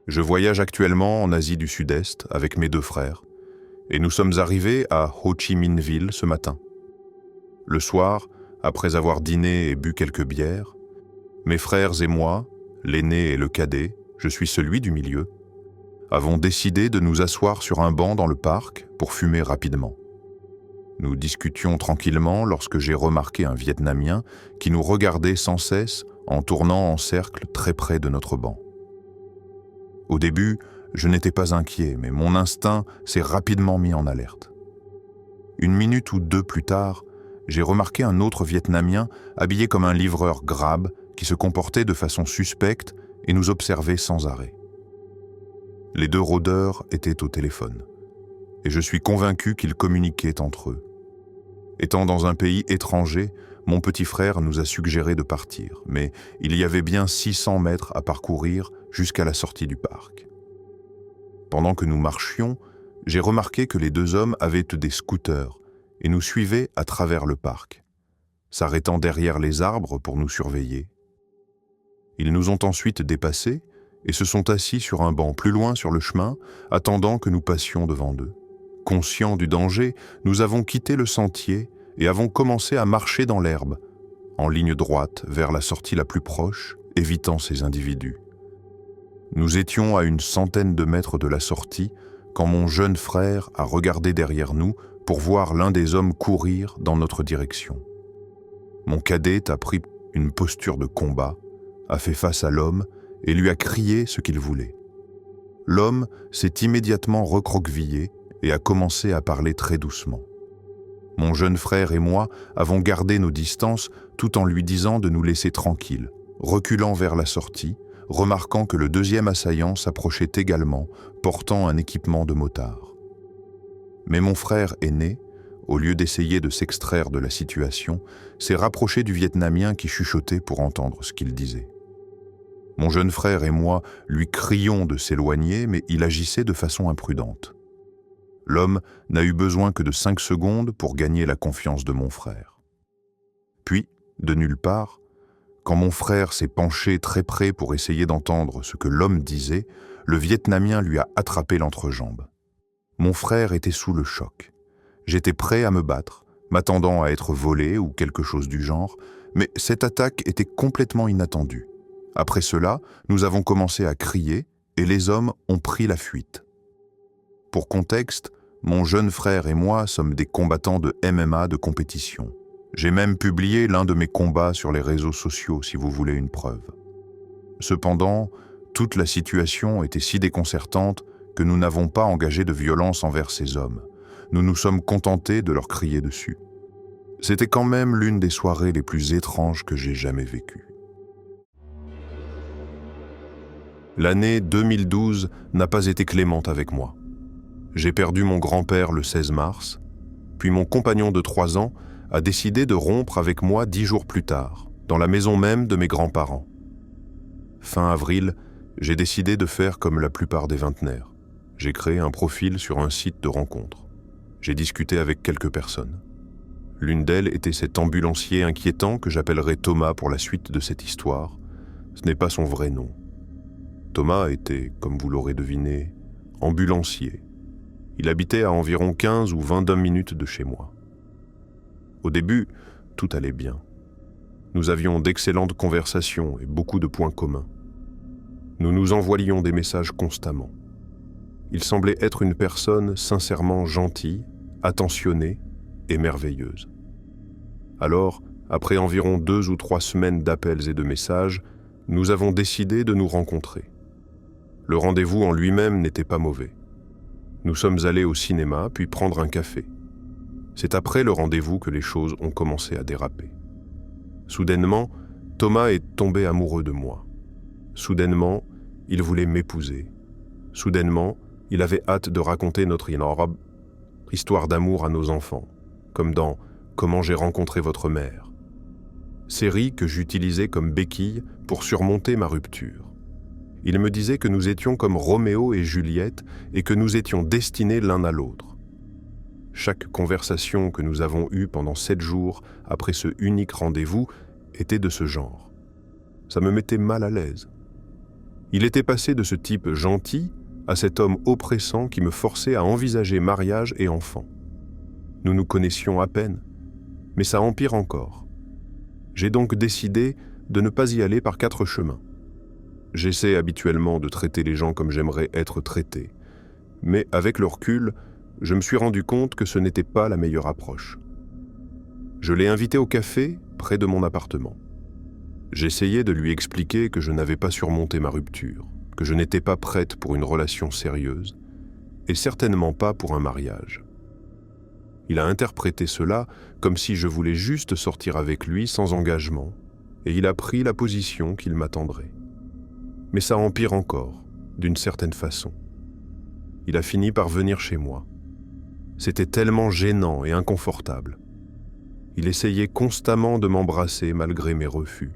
Je voyage actuellement en Asie du Sud-Est avec mes deux frères et nous sommes arrivés à Ho Chi Minh Ville ce matin. Le soir, après avoir dîné et bu quelques bières, mes frères et moi, l'aîné et le cadet, je suis celui du milieu, avons décidé de nous asseoir sur un banc dans le parc pour fumer rapidement. Nous discutions tranquillement lorsque j'ai remarqué un Vietnamien qui nous regardait sans cesse en tournant en cercle très près de notre banc. Au début, je n'étais pas inquiet, mais mon instinct s'est rapidement mis en alerte. Une minute ou deux plus tard, j'ai remarqué un autre Vietnamien habillé comme un livreur Grab qui se comportait de façon suspecte et nous observait sans arrêt. Les deux rôdeurs étaient au téléphone, et je suis convaincu qu'ils communiquaient entre eux. Étant dans un pays étranger, mon petit frère nous a suggéré de partir, mais il y avait bien 600 mètres à parcourir jusqu'à la sortie du parc. Pendant que nous marchions, j'ai remarqué que les deux hommes avaient des scooters et nous suivaient à travers le parc, s'arrêtant derrière les arbres pour nous surveiller. Ils nous ont ensuite dépassés et se sont assis sur un banc plus loin sur le chemin, attendant que nous passions devant eux. Conscients du danger, nous avons quitté le sentier et avons commencé à marcher dans l'herbe, en ligne droite vers la sortie la plus proche, évitant ces individus. Nous étions à une centaine de mètres de la sortie quand mon jeune frère a regardé derrière nous pour voir l'un des hommes courir dans notre direction. Mon cadet a pris une posture de combat, a fait face à l'homme et lui a crié ce qu'il voulait. L'homme s'est immédiatement recroquevillé et a commencé à parler très doucement. Mon jeune frère et moi avons gardé nos distances tout en lui disant de nous laisser tranquilles, reculant vers la sortie, remarquant que le deuxième assaillant s'approchait également, portant un équipement de motard. Mais mon frère aîné, au lieu d'essayer de s'extraire de la situation, s'est rapproché du Vietnamien qui chuchotait pour entendre ce qu'il disait. Mon jeune frère et moi lui crions de s'éloigner, mais il agissait de façon imprudente. L'homme n'a eu besoin que de 5 secondes pour gagner la confiance de mon frère. Puis, de nulle part, quand mon frère s'est penché très près pour essayer d'entendre ce que l'homme disait, le Vietnamien lui a attrapé l'entrejambe. Mon frère était sous le choc. J'étais prêt à me battre, m'attendant à être volé ou quelque chose du genre, mais cette attaque était complètement inattendue. Après cela, nous avons commencé à crier et les hommes ont pris la fuite. Pour contexte, mon jeune frère et moi sommes des combattants de MMA de compétition. J'ai même publié l'un de mes combats sur les réseaux sociaux si vous voulez une preuve. Cependant, toute la situation était si déconcertante que nous n'avons pas engagé de violence envers ces hommes. Nous nous sommes contentés de leur crier dessus. C'était quand même l'une des soirées les plus étranges que j'ai jamais vécues. L'année 2012 n'a pas été clémente avec moi. J'ai perdu mon grand-père le 16 mars, puis mon compagnon de 3 ans a décidé de rompre avec moi 10 jours plus tard, dans la maison même de mes grands-parents. Fin avril, j'ai décidé de faire comme la plupart des vingtenaires. J'ai créé un profil sur un site de rencontres. J'ai discuté avec quelques personnes. L'une d'elles était cet ambulancier inquiétant que j'appellerai Thomas pour la suite de cette histoire. Ce n'est pas son vrai nom. Thomas était, comme vous l'aurez deviné, ambulancier. Il habitait à environ 15 ou 22 minutes de chez moi. Au début, tout allait bien. Nous avions d'excellentes conversations et beaucoup de points communs. Nous nous envoyions des messages constamment. Il semblait être une personne sincèrement gentille, attentionnée et merveilleuse. Alors, après environ 2 ou 3 semaines d'appels et de messages, nous avons décidé de nous rencontrer. Le rendez-vous en lui-même n'était pas mauvais. Nous sommes allés au cinéma, puis prendre un café. C'est après le rendez-vous que les choses ont commencé à déraper. Soudainement, Thomas est tombé amoureux de moi. Soudainement, il voulait m'épouser. Soudainement, il avait hâte de raconter notre histoire d'amour à nos enfants, comme dans « Comment j'ai rencontré votre mère », série que j'utilisais comme béquille pour surmonter ma rupture. Il me disait que nous étions comme Roméo et Juliette et que nous étions destinés l'un à l'autre. Chaque conversation que nous avons eue pendant 7 jours après ce unique rendez-vous était de ce genre. Ça me mettait mal à l'aise. Il était passé de ce type gentil à cet homme oppressant qui me forçait à envisager mariage et enfants. Nous nous connaissions à peine, mais ça empire encore. J'ai donc décidé de ne pas y aller par 4 chemins. J'essaie habituellement de traiter les gens comme j'aimerais être traité, mais avec le recul, je me suis rendu compte que ce n'était pas la meilleure approche. Je l'ai invité au café près de mon appartement. J'essayais de lui expliquer que je n'avais pas surmonté ma rupture, que je n'étais pas prête pour une relation sérieuse, et certainement pas pour un mariage. Il a interprété cela comme si je voulais juste sortir avec lui sans engagement, et il a pris la position qu'il m'attendrait. Mais ça empire encore, d'une certaine façon. Il a fini par venir chez moi. C'était tellement gênant et inconfortable. Il essayait constamment de m'embrasser malgré mes refus.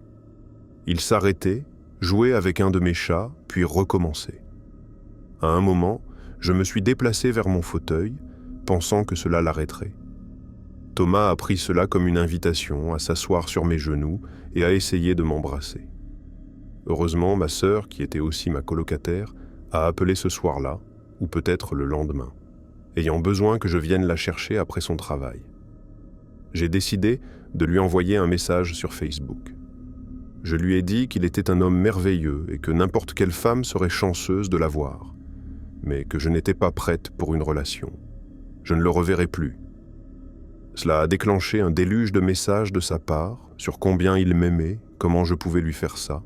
Il s'arrêtait, jouait avec un de mes chats, puis recommençait. À un moment, je me suis déplacé vers mon fauteuil, pensant que cela l'arrêterait. Thomas a pris cela comme une invitation à s'asseoir sur mes genoux et à essayer de m'embrasser. Heureusement, ma sœur, qui était aussi ma colocataire, a appelé ce soir-là, ou peut-être le lendemain, ayant besoin que je vienne la chercher après son travail. J'ai décidé de lui envoyer un message sur Facebook. Je lui ai dit qu'il était un homme merveilleux et que n'importe quelle femme serait chanceuse de l'avoir, mais que je n'étais pas prête pour une relation. Je ne le reverrai plus. Cela a déclenché un déluge de messages de sa part sur combien il m'aimait, comment je pouvais lui faire ça.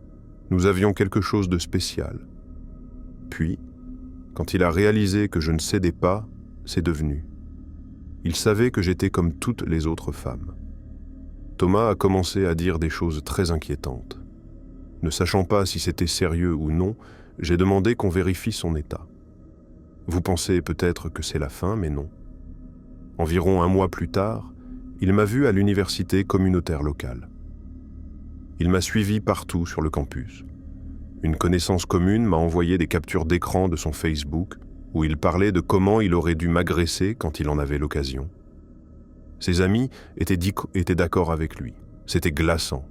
Nous avions quelque chose de spécial. Puis, quand il a réalisé que je ne cédais pas, c'est devenu. Il savait que j'étais comme toutes les autres femmes. Thomas a commencé à dire des choses très inquiétantes. Ne sachant pas si c'était sérieux ou non, j'ai demandé qu'on vérifie son état. Vous pensez peut-être que c'est la fin, mais non. Environ 1 mois plus tard, il m'a vu à l'université communautaire locale. Il m'a suivi partout sur le campus. Une connaissance commune m'a envoyé des captures d'écran de son Facebook où il parlait de comment il aurait dû m'agresser quand il en avait l'occasion. Ses amis étaient d'accord avec lui. C'était glaçant.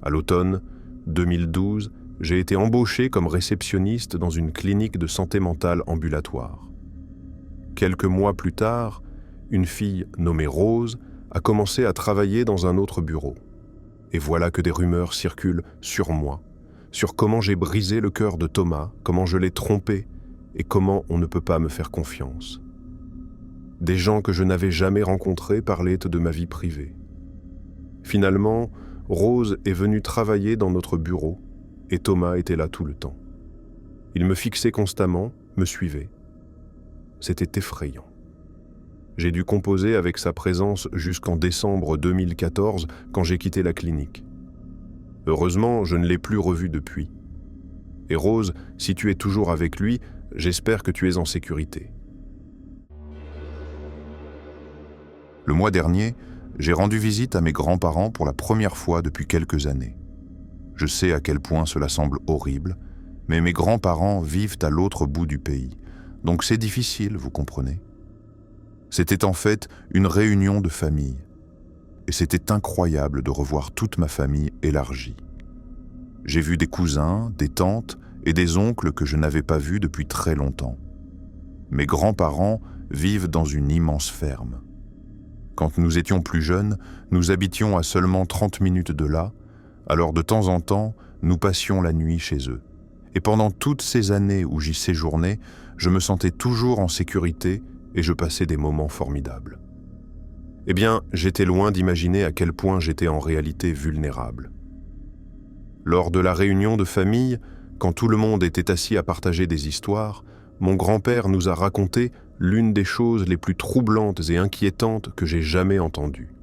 À l'automne 2012, j'ai été embauché comme réceptionniste dans une clinique de santé mentale ambulatoire. Quelques mois plus tard, une fille nommée Rose a commencé à travailler dans un autre bureau. Et voilà que des rumeurs circulent sur moi, sur comment j'ai brisé le cœur de Thomas, comment je l'ai trompé et comment on ne peut pas me faire confiance. Des gens que je n'avais jamais rencontrés parlaient de ma vie privée. Finalement, Rose est venue travailler dans notre bureau et Thomas était là tout le temps. Il me fixait constamment, me suivait. C'était effrayant. J'ai dû composer avec sa présence jusqu'en décembre 2014 quand j'ai quitté la clinique. Heureusement, je ne l'ai plus revu depuis. Et Rose, si tu es toujours avec lui, j'espère que tu es en sécurité. Le mois dernier, j'ai rendu visite à mes grands-parents pour la première fois depuis quelques années. Je sais à quel point cela semble horrible, mais mes grands-parents vivent à l'autre bout du pays, donc c'est difficile, vous comprenez. C'était en fait une réunion de famille, et c'était incroyable de revoir toute ma famille élargie. J'ai vu des cousins, des tantes et des oncles que je n'avais pas vus depuis très longtemps. Mes grands-parents vivent dans une immense ferme. Quand nous étions plus jeunes, nous habitions à seulement 30 minutes de là, alors de temps en temps, nous passions la nuit chez eux. Et pendant toutes ces années où j'y séjournais, je me sentais toujours en sécurité et je passais des moments formidables. Eh bien, j'étais loin d'imaginer à quel point j'étais en réalité vulnérable. Lors de la réunion de famille, quand tout le monde était assis à partager des histoires, mon grand-père nous a raconté l'une des choses les plus troublantes et inquiétantes que j'ai jamais entendues.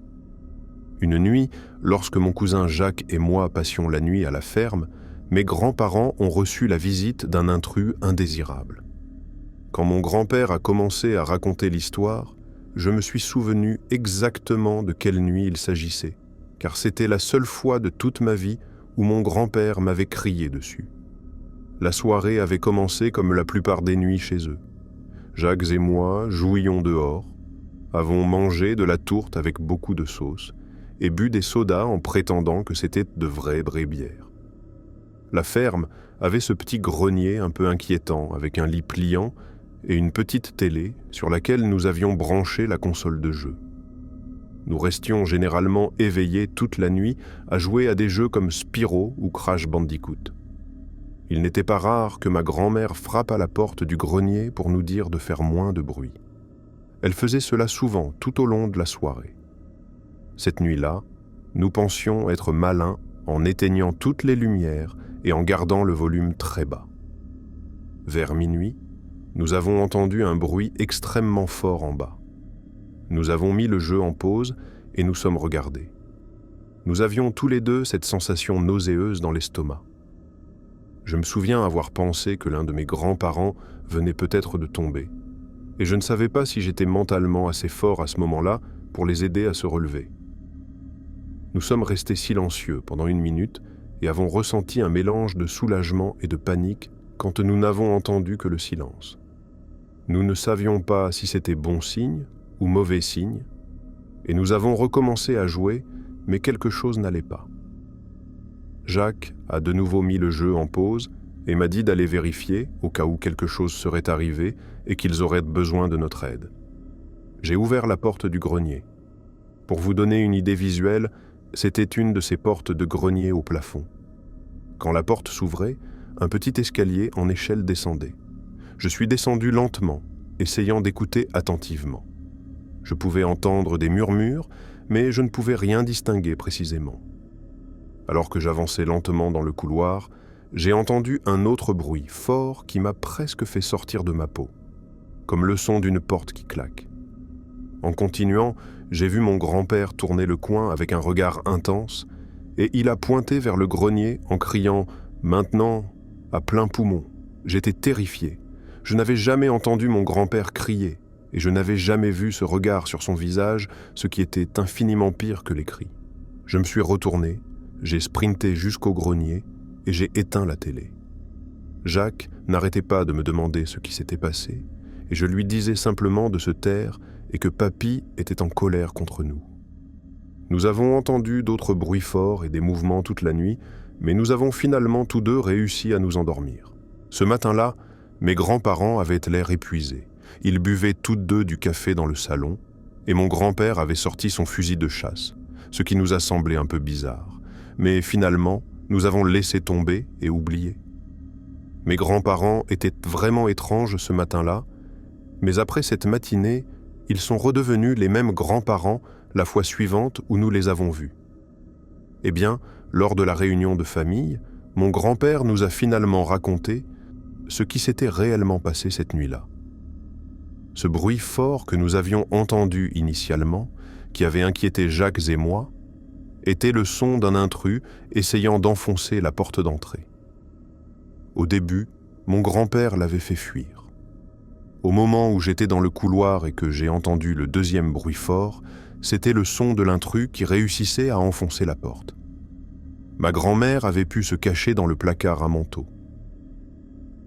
Une nuit, lorsque mon cousin Jacques et moi passions la nuit à la ferme, mes grands-parents ont reçu la visite d'un intrus indésirable. Quand mon grand-père a commencé à raconter l'histoire, je me suis souvenu exactement de quelle nuit il s'agissait, car c'était la seule fois de toute ma vie où mon grand-père m'avait crié dessus. La soirée avait commencé comme la plupart des nuits chez eux. Jacques et moi jouions dehors, avons mangé de la tourte avec beaucoup de sauce et bu des sodas en prétendant que c'était de vraies brébières. La ferme avait ce petit grenier un peu inquiétant, avec un lit pliant et une petite télé sur laquelle nous avions branché la console de jeu. Nous restions généralement éveillés toute la nuit à jouer à des jeux comme Spyro ou Crash Bandicoot. Il n'était pas rare que ma grand-mère frappe à la porte du grenier pour nous dire de faire moins de bruit. Elle faisait cela souvent tout au long de la soirée. Cette nuit-là, nous pensions être malins en éteignant toutes les lumières et en gardant le volume très bas. Vers minuit, nous avons entendu un bruit extrêmement fort en bas. Nous avons mis le jeu en pause et nous sommes regardés. Nous avions tous les deux cette sensation nauséeuse dans l'estomac. Je me souviens avoir pensé que l'un de mes grands-parents venait peut-être de tomber, et je ne savais pas si j'étais mentalement assez fort à ce moment-là pour les aider à se relever. Nous sommes restés silencieux pendant 1 minute et avons ressenti un mélange de soulagement et de panique quand nous n'avons entendu que le silence. Nous ne savions pas si c'était bon signe ou mauvais signe, et nous avons recommencé à jouer, mais quelque chose n'allait pas. Jacques a de nouveau mis le jeu en pause et m'a dit d'aller vérifier au cas où quelque chose serait arrivé et qu'ils auraient besoin de notre aide. J'ai ouvert la porte du grenier. Pour vous donner une idée visuelle, c'était une de ces portes de grenier au plafond. Quand la porte s'ouvrait, un petit escalier en échelle descendait. Je suis descendu lentement, essayant d'écouter attentivement. Je pouvais entendre des murmures, mais je ne pouvais rien distinguer précisément. Alors que j'avançais lentement dans le couloir, j'ai entendu un autre bruit fort qui m'a presque fait sortir de ma peau, comme le son d'une porte qui claque. En continuant, j'ai vu mon grand-père tourner le coin avec un regard intense, et il a pointé vers le grenier en criant « Maintenant !» à plein poumon. J'étais terrifié. Je n'avais jamais entendu mon grand-père crier, et je n'avais jamais vu ce regard sur son visage, ce qui était infiniment pire que les cris. Je me suis retourné, j'ai sprinté jusqu'au grenier et j'ai éteint la télé. Jacques n'arrêtait pas de me demander ce qui s'était passé, et je lui disais simplement de se taire et que papy était en colère contre nous. Nous avons entendu d'autres bruits forts et des mouvements toute la nuit, mais nous avons finalement tous deux réussi à nous endormir. Ce matin-là, mes grands-parents avaient l'air épuisés. Ils buvaient tous deux du café dans le salon, et mon grand-père avait sorti son fusil de chasse, ce qui nous a semblé un peu bizarre. Mais finalement, nous avons laissé tomber et oublié. Mes grands-parents étaient vraiment étranges ce matin-là, mais après cette matinée, ils sont redevenus les mêmes grands-parents la fois suivante où nous les avons vus. Eh bien, lors de la réunion de famille, mon grand-père nous a finalement raconté ce qui s'était réellement passé cette nuit-là. Ce bruit fort que nous avions entendu initialement, qui avait inquiété Jacques et moi, était le son d'un intrus essayant d'enfoncer la porte d'entrée. Au début, mon grand-père l'avait fait fuir. Au moment où j'étais dans le couloir et que j'ai entendu le deuxième bruit fort, c'était le son de l'intrus qui réussissait à enfoncer la porte. Ma grand-mère avait pu se cacher dans le placard à manteau.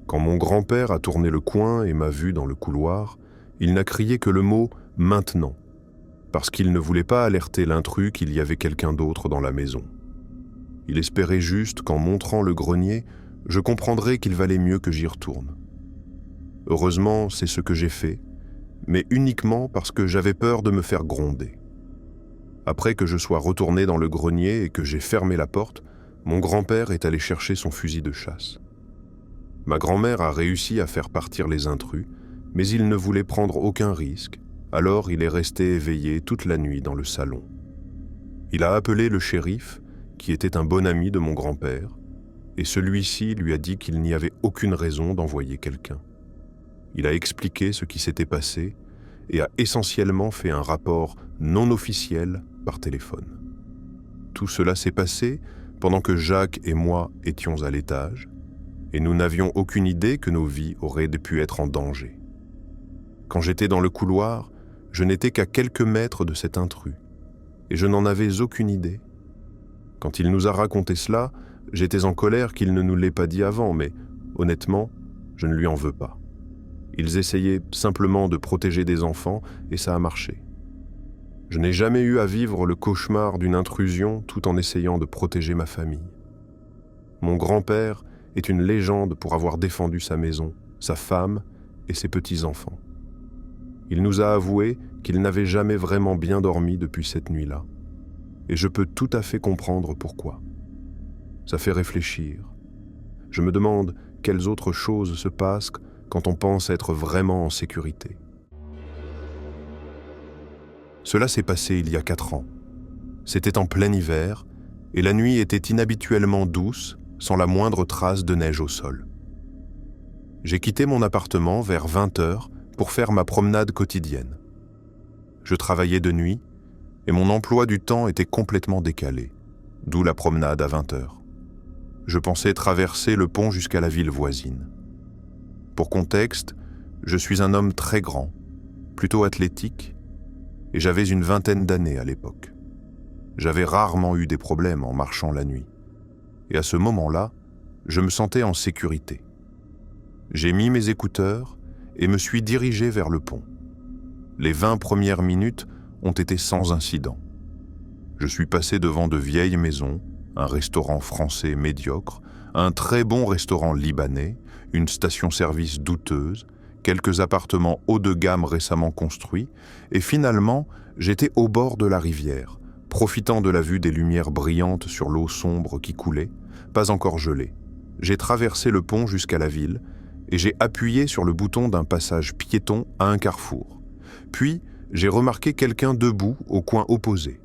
Quand mon grand-père a tourné le coin et m'a vu dans le couloir, il n'a crié que le mot « maintenant », parce qu'il ne voulait pas alerter l'intrus qu'il y avait quelqu'un d'autre dans la maison. Il espérait juste qu'en montrant le grenier, je comprendrais qu'il valait mieux que j'y retourne. Heureusement, c'est ce que j'ai fait, mais uniquement parce que j'avais peur de me faire gronder. Après que je sois retourné dans le grenier et que j'ai fermé la porte, mon grand-père est allé chercher son fusil de chasse. Ma grand-mère a réussi à faire partir les intrus, mais il ne voulait prendre aucun risque, alors il est resté éveillé toute la nuit dans le salon. Il a appelé le shérif, qui était un bon ami de mon grand-père, et celui-ci lui a dit qu'il n'y avait aucune raison d'envoyer quelqu'un. Il a expliqué ce qui s'était passé et a essentiellement fait un rapport non officiel par téléphone. Tout cela s'est passé pendant que Jacques et moi étions à l'étage, et nous n'avions aucune idée que nos vies auraient pu être en danger. Quand j'étais dans le couloir, je n'étais qu'à quelques mètres de cet intrus, et je n'en avais aucune idée. Quand il nous a raconté cela, j'étais en colère qu'il ne nous l'ait pas dit avant, mais honnêtement, je ne lui en veux pas. Ils essayaient simplement de protéger des enfants, et ça a marché. Je n'ai jamais eu à vivre le cauchemar d'une intrusion tout en essayant de protéger ma famille. Mon grand-père est une légende pour avoir défendu sa maison, sa femme et ses petits-enfants. Il nous a avoué qu'il n'avait jamais vraiment bien dormi depuis cette nuit-là. Et je peux tout à fait comprendre pourquoi. Ça fait réfléchir. Je me demande quelles autres choses se passent quand on pense être vraiment en sécurité. Cela s'est passé il y a 4 ans. C'était en plein hiver, et la nuit était inhabituellement douce, sans la moindre trace de neige au sol. J'ai quitté mon appartement vers 20h pour faire ma promenade quotidienne. Je travaillais de nuit, et mon emploi du temps était complètement décalé, d'où la promenade à 20h. Je pensais traverser le pont jusqu'à la ville voisine. Pour contexte, je suis un homme très grand, plutôt athlétique, et j'avais une 20aine d'années à l'époque. J'avais rarement eu des problèmes en marchant la nuit. Et à ce moment-là, je me sentais en sécurité. J'ai mis mes écouteurs et me suis dirigé vers le pont. Les 20 premières minutes ont été sans incident. Je suis passé devant de vieilles maisons, un restaurant français médiocre, un très bon restaurant libanais, une station-service douteuse, quelques appartements haut de gamme récemment construits, et finalement, j'étais au bord de la rivière, profitant de la vue des lumières brillantes sur l'eau sombre qui coulait, pas encore gelée. J'ai traversé le pont jusqu'à la ville et j'ai appuyé sur le bouton d'un passage piéton à un carrefour. Puis, j'ai remarqué quelqu'un debout au coin opposé.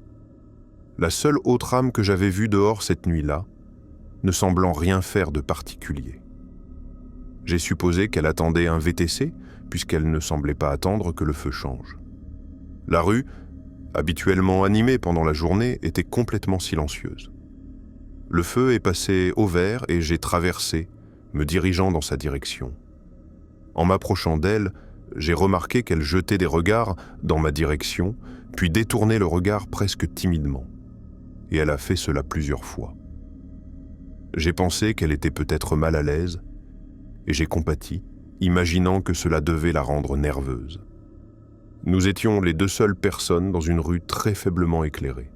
La seule autre âme que j'avais vue dehors cette nuit-là, ne semblant rien faire de particulier. J'ai supposé qu'elle attendait un VTC, puisqu'elle ne semblait pas attendre que le feu change. La rue, habituellement animée pendant la journée, était complètement silencieuse. Le feu est passé au vert et j'ai traversé, me dirigeant dans sa direction. En m'approchant d'elle, j'ai remarqué qu'elle jetait des regards dans ma direction, puis détournait le regard presque timidement. Et elle a fait cela plusieurs fois. J'ai pensé qu'elle était peut-être mal à l'aise, et j'ai compati, imaginant que cela devait la rendre nerveuse. Nous étions les 2 seules personnes dans une rue très faiblement éclairée.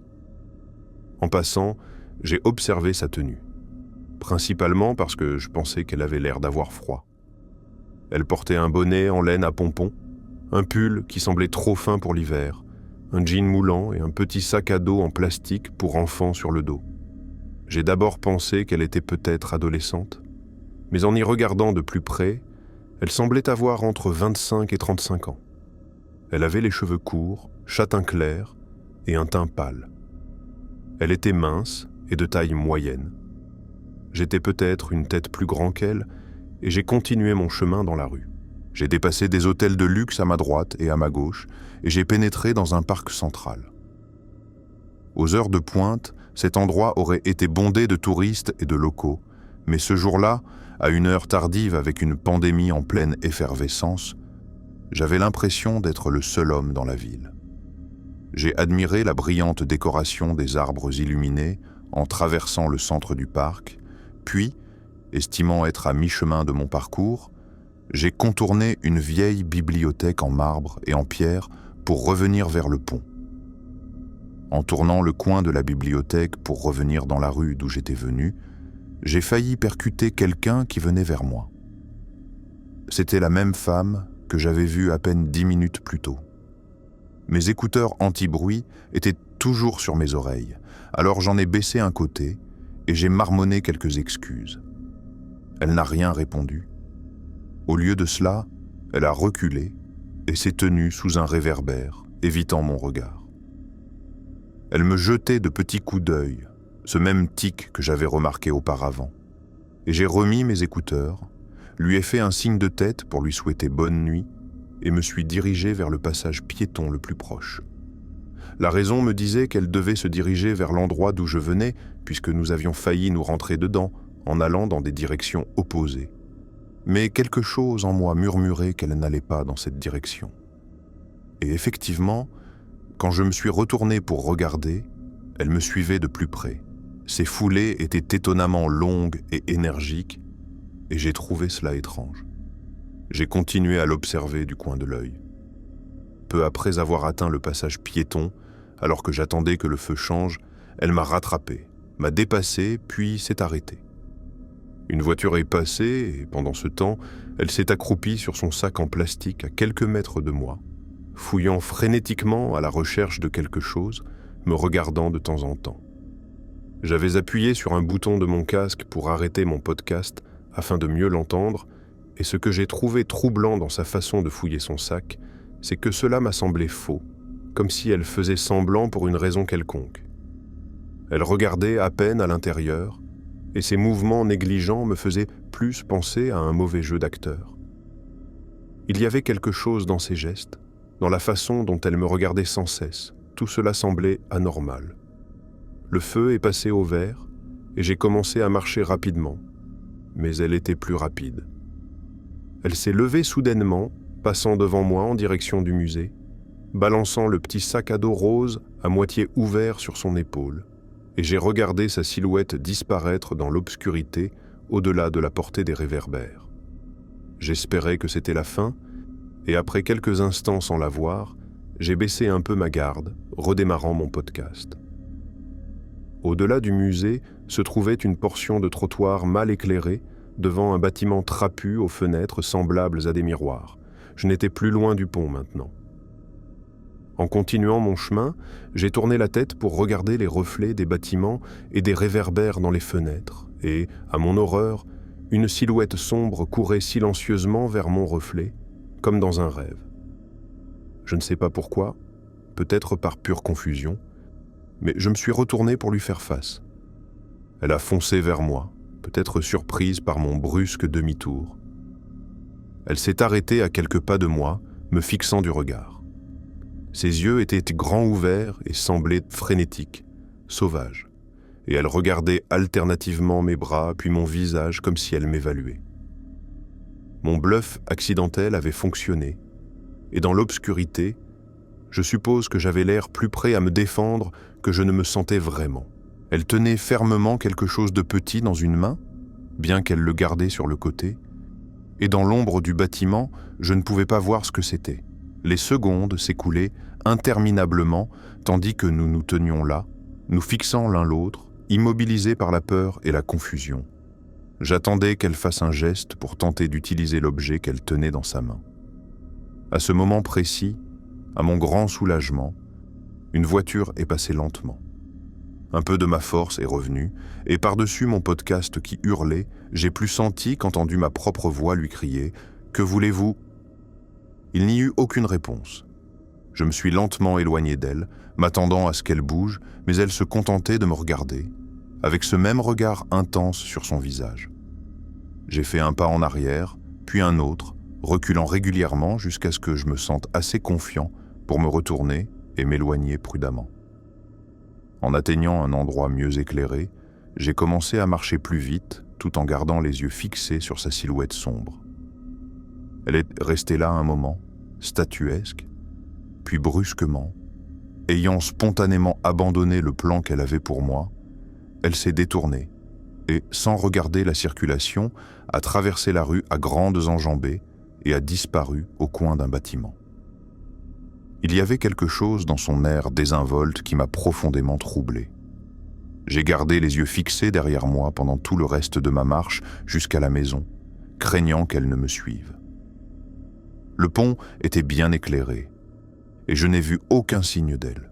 En passant, j'ai observé sa tenue, principalement parce que je pensais qu'elle avait l'air d'avoir froid. Elle portait un bonnet en laine à pompons, un pull qui semblait trop fin pour l'hiver, un jean moulant et un petit sac à dos en plastique pour enfants sur le dos. J'ai d'abord pensé qu'elle était peut-être adolescente, mais en y regardant de plus près, elle semblait avoir entre 25 et 35 ans. Elle avait les cheveux courts, châtain clair et un teint pâle. Elle était mince et de taille moyenne. J'étais peut-être une tête plus grand qu'elle et j'ai continué mon chemin dans la rue. J'ai dépassé des hôtels de luxe à ma droite et à ma gauche et j'ai pénétré dans un parc central. Aux heures de pointe, cet endroit aurait été bondé de touristes et de locaux, mais ce jour-là, à une heure tardive avec une pandémie en pleine effervescence, j'avais l'impression d'être le seul homme dans la ville. J'ai admiré la brillante décoration des arbres illuminés en traversant le centre du parc, puis, estimant être à mi-chemin de mon parcours, j'ai contourné une vieille bibliothèque en marbre et en pierre pour revenir vers le pont. En tournant le coin de la bibliothèque pour revenir dans la rue d'où j'étais venu, j'ai failli percuter quelqu'un qui venait vers moi. C'était la même femme que j'avais vue à peine 10 minutes plus tôt. Mes écouteurs anti-bruit étaient toujours sur mes oreilles, alors j'en ai baissé un côté et j'ai marmonné quelques excuses. Elle n'a rien répondu. Au lieu de cela, elle a reculé et s'est tenue sous un réverbère, évitant mon regard. Elle me jetait de petits coups d'œil, ce même tic que j'avais remarqué auparavant, et j'ai remis mes écouteurs, lui ai fait un signe de tête pour lui souhaiter bonne nuit et me suis dirigé vers le passage piéton le plus proche. La raison me disait qu'elle devait se diriger vers l'endroit d'où je venais, puisque nous avions failli nous rentrer dedans en allant dans des directions opposées. Mais quelque chose en moi murmurait qu'elle n'allait pas dans cette direction. Et effectivement, quand je me suis retourné pour regarder, elle me suivait de plus près. Ses foulées étaient étonnamment longues et énergiques, et j'ai trouvé cela étrange. J'ai continué à l'observer du coin de l'œil. Peu après avoir atteint le passage piéton, alors que j'attendais que le feu change, elle m'a rattrapé, m'a dépassé, puis s'est arrêtée. Une voiture est passée et pendant ce temps, elle s'est accroupie sur son sac en plastique à quelques mètres de moi, fouillant frénétiquement à la recherche de quelque chose, me regardant de temps en temps. J'avais appuyé sur un bouton de mon casque pour arrêter mon podcast afin de mieux l'entendre, et ce que j'ai trouvé troublant dans sa façon de fouiller son sac, c'est que cela m'a semblé faux, comme si elle faisait semblant pour une raison quelconque. Elle regardait à peine à l'intérieur, et ses mouvements négligents me faisaient plus penser à un mauvais jeu d'acteur. Il y avait quelque chose dans ses gestes, dans la façon dont elle me regardait sans cesse. Tout cela semblait anormal. Le feu est passé au vert, et j'ai commencé à marcher rapidement, mais elle était plus rapide. Elle s'est levée soudainement, passant devant moi en direction du musée, balançant le petit sac à dos rose à moitié ouvert sur son épaule, et j'ai regardé sa silhouette disparaître dans l'obscurité au-delà de la portée des réverbères. J'espérais que c'était la fin, et après quelques instants sans la voir, j'ai baissé un peu ma garde, redémarrant mon podcast. Au-delà du musée se trouvait une portion de trottoir mal éclairée devant un bâtiment trapu aux fenêtres semblables à des miroirs. Je n'étais plus loin du pont maintenant. En continuant mon chemin, j'ai tourné la tête pour regarder les reflets des bâtiments et des réverbères dans les fenêtres, et, à mon horreur, une silhouette sombre courait silencieusement vers mon reflet, comme dans un rêve. Je ne sais pas pourquoi, peut-être par pure confusion, mais je me suis retourné pour lui faire face. Elle a foncé vers moi, peut-être surprise par mon brusque demi-tour. Elle s'est arrêtée à quelques pas de moi, me fixant du regard. Ses yeux étaient grands ouverts et semblaient frénétiques, sauvages, et elle regardait alternativement mes bras puis mon visage comme si elle m'évaluait. Mon bluff accidentel avait fonctionné, et dans l'obscurité, je suppose que j'avais l'air plus prêt à me défendre que je ne me sentais vraiment. Elle tenait fermement quelque chose de petit dans une main, bien qu'elle le gardait sur le côté, et dans l'ombre du bâtiment, je ne pouvais pas voir ce que c'était. Les secondes s'écoulaient interminablement, tandis que nous nous tenions là, nous fixant l'un l'autre, immobilisés par la peur et la confusion. J'attendais qu'elle fasse un geste pour tenter d'utiliser l'objet qu'elle tenait dans sa main. À ce moment précis, à mon grand soulagement, une voiture est passée lentement. Un peu de ma force est revenue, et par-dessus mon podcast qui hurlait, j'ai plus senti qu'entendu ma propre voix lui crier « Que voulez-vous » Il n'y eut aucune réponse. Je me suis lentement éloigné d'elle, m'attendant à ce qu'elle bouge, mais elle se contentait de me regarder, avec ce même regard intense sur son visage. J'ai fait un pas en arrière, puis un autre, reculant régulièrement jusqu'à ce que je me sente assez confiant pour me retourner et m'éloigner prudemment. En atteignant un endroit mieux éclairé, j'ai commencé à marcher plus vite, tout en gardant les yeux fixés sur sa silhouette sombre. Elle est restée là un moment, statuesque, puis brusquement, ayant spontanément abandonné le plan qu'elle avait pour moi, elle s'est détournée et, sans regarder la circulation, a traversé la rue à grandes enjambées et a disparu au coin d'un bâtiment. Il y avait quelque chose dans son air désinvolte qui m'a profondément troublé. J'ai gardé les yeux fixés derrière moi pendant tout le reste de ma marche jusqu'à la maison, craignant qu'elle ne me suive. Le pont était bien éclairé, et je n'ai vu aucun signe d'elle.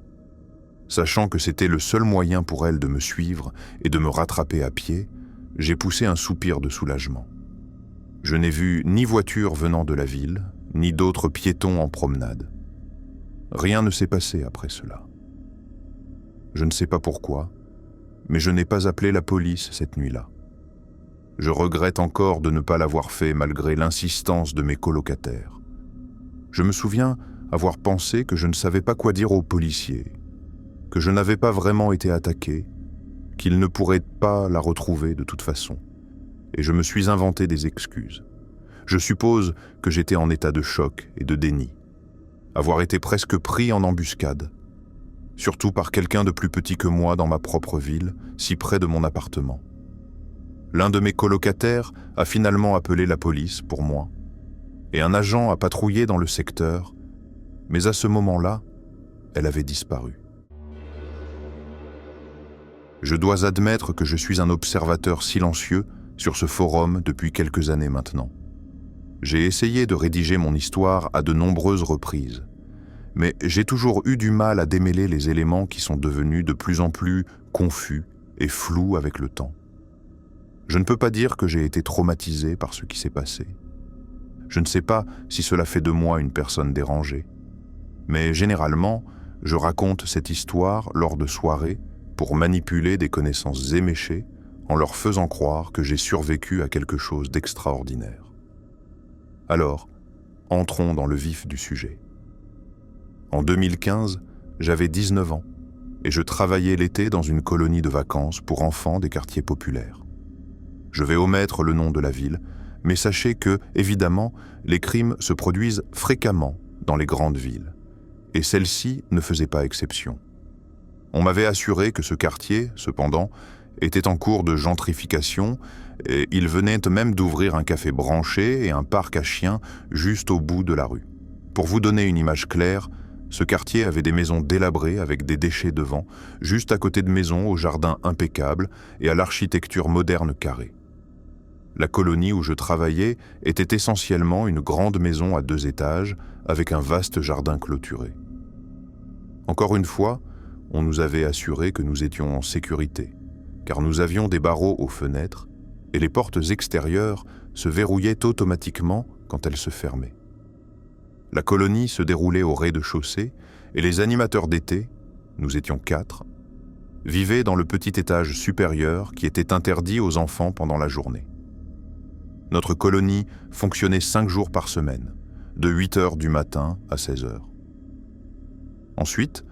Sachant que c'était le seul moyen pour elle de me suivre et de me rattraper à pied, j'ai poussé un soupir de soulagement. Je n'ai vu ni voiture venant de la ville, ni d'autres piétons en promenade. Rien ne s'est passé après cela. Je ne sais pas pourquoi, mais je n'ai pas appelé la police cette nuit-là. Je regrette encore de ne pas l'avoir fait malgré l'insistance de mes colocataires. Je me souviens avoir pensé que je ne savais pas quoi dire aux policiers, que je n'avais pas vraiment été attaqué, qu'ils ne pourraient pas la retrouver de toute façon, et je me suis inventé des excuses. Je suppose que j'étais en état de choc et de déni, avoir été presque pris en embuscade, surtout par quelqu'un de plus petit que moi dans ma propre ville, si près de mon appartement. L'un de mes colocataires a finalement appelé la police pour moi, et un agent a patrouillé dans le secteur, mais à ce moment-là, elle avait disparu. Je dois admettre que je suis un observateur silencieux sur ce forum depuis quelques années maintenant. J'ai essayé de rédiger mon histoire à de nombreuses reprises, mais j'ai toujours eu du mal à démêler les éléments qui sont devenus de plus en plus confus et flous avec le temps. Je ne peux pas dire que j'ai été traumatisé par ce qui s'est passé. Je ne sais pas si cela fait de moi une personne dérangée, mais généralement, je raconte cette histoire lors de soirées pour manipuler des connaissances éméchées en leur faisant croire que j'ai survécu à quelque chose d'extraordinaire. Alors, entrons dans le vif du sujet. En 2015, j'avais 19 ans et je travaillais l'été dans une colonie de vacances pour enfants des quartiers populaires. Je vais omettre le nom de la ville, mais sachez que, évidemment, les crimes se produisent fréquemment dans les grandes villes, et celle-ci ne faisait pas exception. On m'avait assuré que ce quartier, cependant, était en cours de gentrification et il venait même d'ouvrir un café branché et un parc à chiens juste au bout de la rue. Pour vous donner une image claire, ce quartier avait des maisons délabrées avec des déchets devant, juste à côté de maisons au jardin impeccable et à l'architecture moderne carrée. La colonie où je travaillais était essentiellement une grande maison à 2 étages avec un vaste jardin clôturé. Encore une fois, on nous avait assuré que nous étions en sécurité, car nous avions des barreaux aux fenêtres et les portes extérieures se verrouillaient automatiquement quand elles se fermaient. La colonie se déroulait au rez-de-chaussée et les animateurs d'été, nous étions 4, vivaient dans le petit étage supérieur qui était interdit aux enfants pendant la journée. Notre colonie fonctionnait 5 jours par semaine, de 8 heures du matin à 16 heures. Ensuite,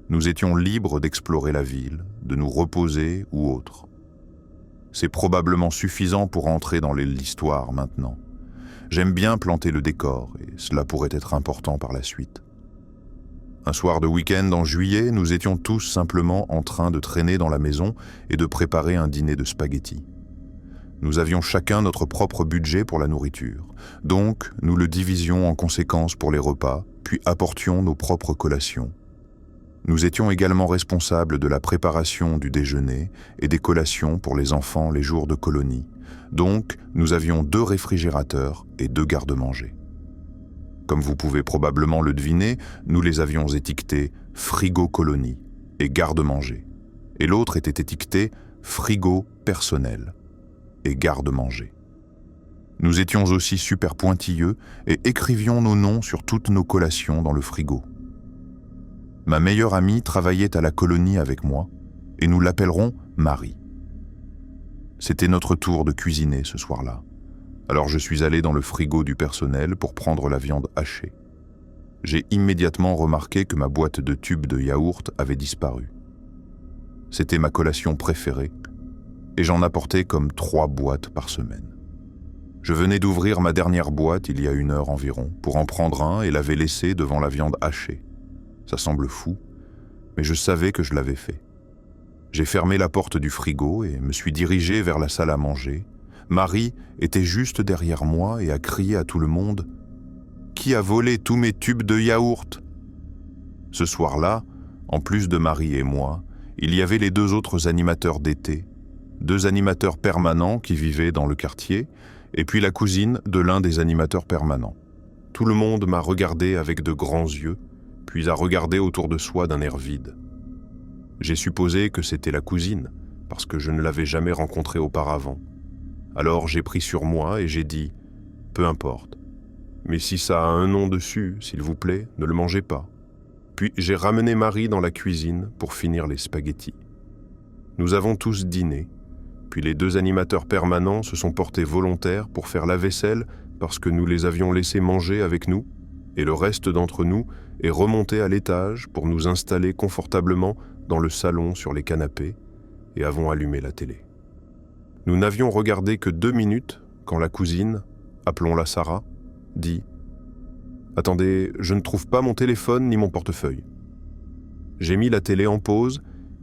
nous étions libres d'explorer la ville, de nous reposer ou autre. C'est probablement suffisant pour entrer dans l'histoire maintenant. J'aime bien planter le décor et cela pourrait être important par la suite. Un soir de week-end en juillet, nous étions tous simplement en train de traîner dans la maison et de préparer un dîner de spaghettis. Nous avions chacun notre propre budget pour la nourriture, donc nous le divisions en conséquence pour les repas, puis apportions nos propres collations. Nous étions également responsables de la préparation du déjeuner et des collations pour les enfants les jours de colonie, donc nous avions 2 réfrigérateurs et 2 garde-manger. Comme vous pouvez probablement le deviner, nous les avions étiquetés « frigo colonie » et « garde-manger », et l'autre était étiqueté « frigo personnel » et garde-manger. Nous étions aussi super pointilleux et écrivions nos noms sur toutes nos collations dans le frigo. Ma meilleure amie travaillait à la colonie avec moi et nous l'appellerons Marie. C'était notre tour de cuisiner ce soir-là. Alors je suis allé dans le frigo du personnel pour prendre la viande hachée. J'ai immédiatement remarqué que ma boîte de tubes de yaourt avait disparu. C'était ma collation préférée et j'en apportais comme 3 boîtes par semaine. Je venais d'ouvrir ma dernière boîte il y a 1 heure environ pour en prendre un et l'avais laissé devant la viande hachée. Ça semble fou, mais je savais que je l'avais fait. J'ai fermé la porte du frigo et me suis dirigé vers la salle à manger. Marie était juste derrière moi et a crié à tout le monde « Qui a volé tous mes tubes de yaourt ?» Ce soir-là, en plus de Marie et moi, il y avait les 2 autres animateurs d'été, 2 animateurs permanents qui vivaient dans le quartier, et puis la cousine de l'un des animateurs permanents. Tout le monde m'a regardé avec de grands yeux, puis a regardé autour de soi d'un air vide. J'ai supposé que c'était la cousine, parce que je ne l'avais jamais rencontrée auparavant. Alors j'ai pris sur moi et j'ai dit « Peu importe. Mais si ça a un nom dessus, s'il vous plaît, ne le mangez pas. » Puis j'ai ramené Marie dans la cuisine pour finir les spaghettis. Nous avons tous dîné, puis les 2 animateurs permanents se sont portés volontaires pour faire la vaisselle parce que nous les avions laissés manger avec nous, et le reste d'entre nous est remonté à l'étage pour nous installer confortablement dans le salon sur les canapés et avons allumé la télé. Nous n'avions regardé que 2 minutes quand la cousine, appelons-la Sarah, dit « Attendez, je ne trouve pas mon téléphone ni mon portefeuille. » J'ai mis la télé en pause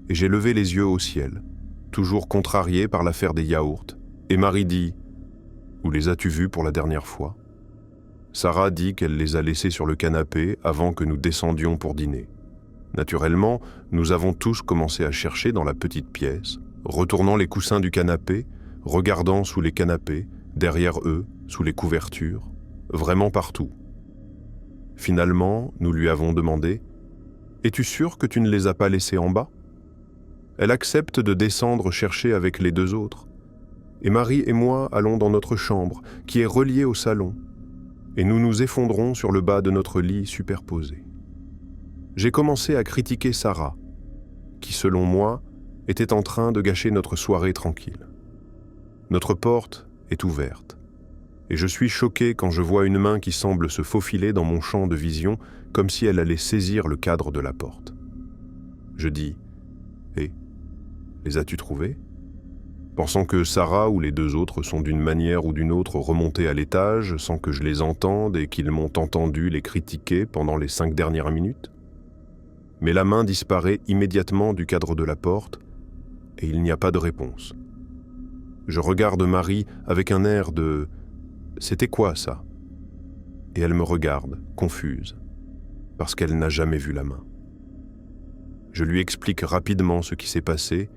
et j'ai levé les yeux au ciel, toujours contrarié par l'affaire des yaourts, et Marie dit « Où les as-tu vus pour la dernière fois ?» Sarah dit qu'elle les a laissés sur le canapé avant que nous descendions pour dîner. Naturellement, nous avons tous commencé à chercher dans la petite pièce, retournant les coussins du canapé, regardant sous les canapés, derrière eux, sous les couvertures, vraiment partout. Finalement, nous lui avons demandé « Es-tu sûr que tu ne les as pas laissés en bas ?» Elle accepte de descendre chercher avec les deux autres. Et Marie et moi allons dans notre chambre, qui est reliée au salon, et nous nous effondrons sur le bas de notre lit superposé. J'ai commencé à critiquer Sarah, qui, selon moi, était en train de gâcher notre soirée tranquille. Notre porte est ouverte, et je suis choqué quand je vois une main qui semble se faufiler dans mon champ de vision comme si elle allait saisir le cadre de la porte. Je dis « Hé, les as-tu trouvés ?» Pensant que Sarah ou les deux autres sont d'une manière ou d'une autre remontés à l'étage sans que je les entende et qu'ils m'ont entendu les critiquer pendant les 5 dernières minutes. Mais la main disparaît immédiatement du cadre de la porte et il n'y a pas de réponse. Je regarde Marie avec un air de « C'était quoi ça ?» Et elle me regarde, confuse, parce qu'elle n'a jamais vu la main. Je lui explique rapidement ce qui s'est passé,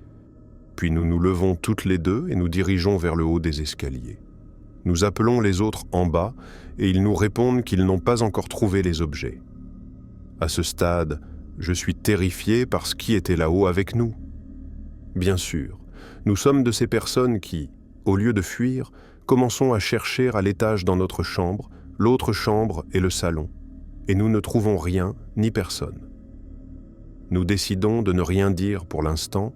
puis nous nous levons toutes les deux et nous dirigeons vers le haut des escaliers. Nous appelons les autres en bas et ils nous répondent qu'ils n'ont pas encore trouvé les objets. À ce stade, je suis terrifié par qui était là-haut avec nous. Bien sûr, nous sommes de ces personnes qui, au lieu de fuir, commençons à chercher à l'étage dans notre chambre, l'autre chambre et le salon, et nous ne trouvons rien ni personne. Nous décidons de ne rien dire pour l'instant,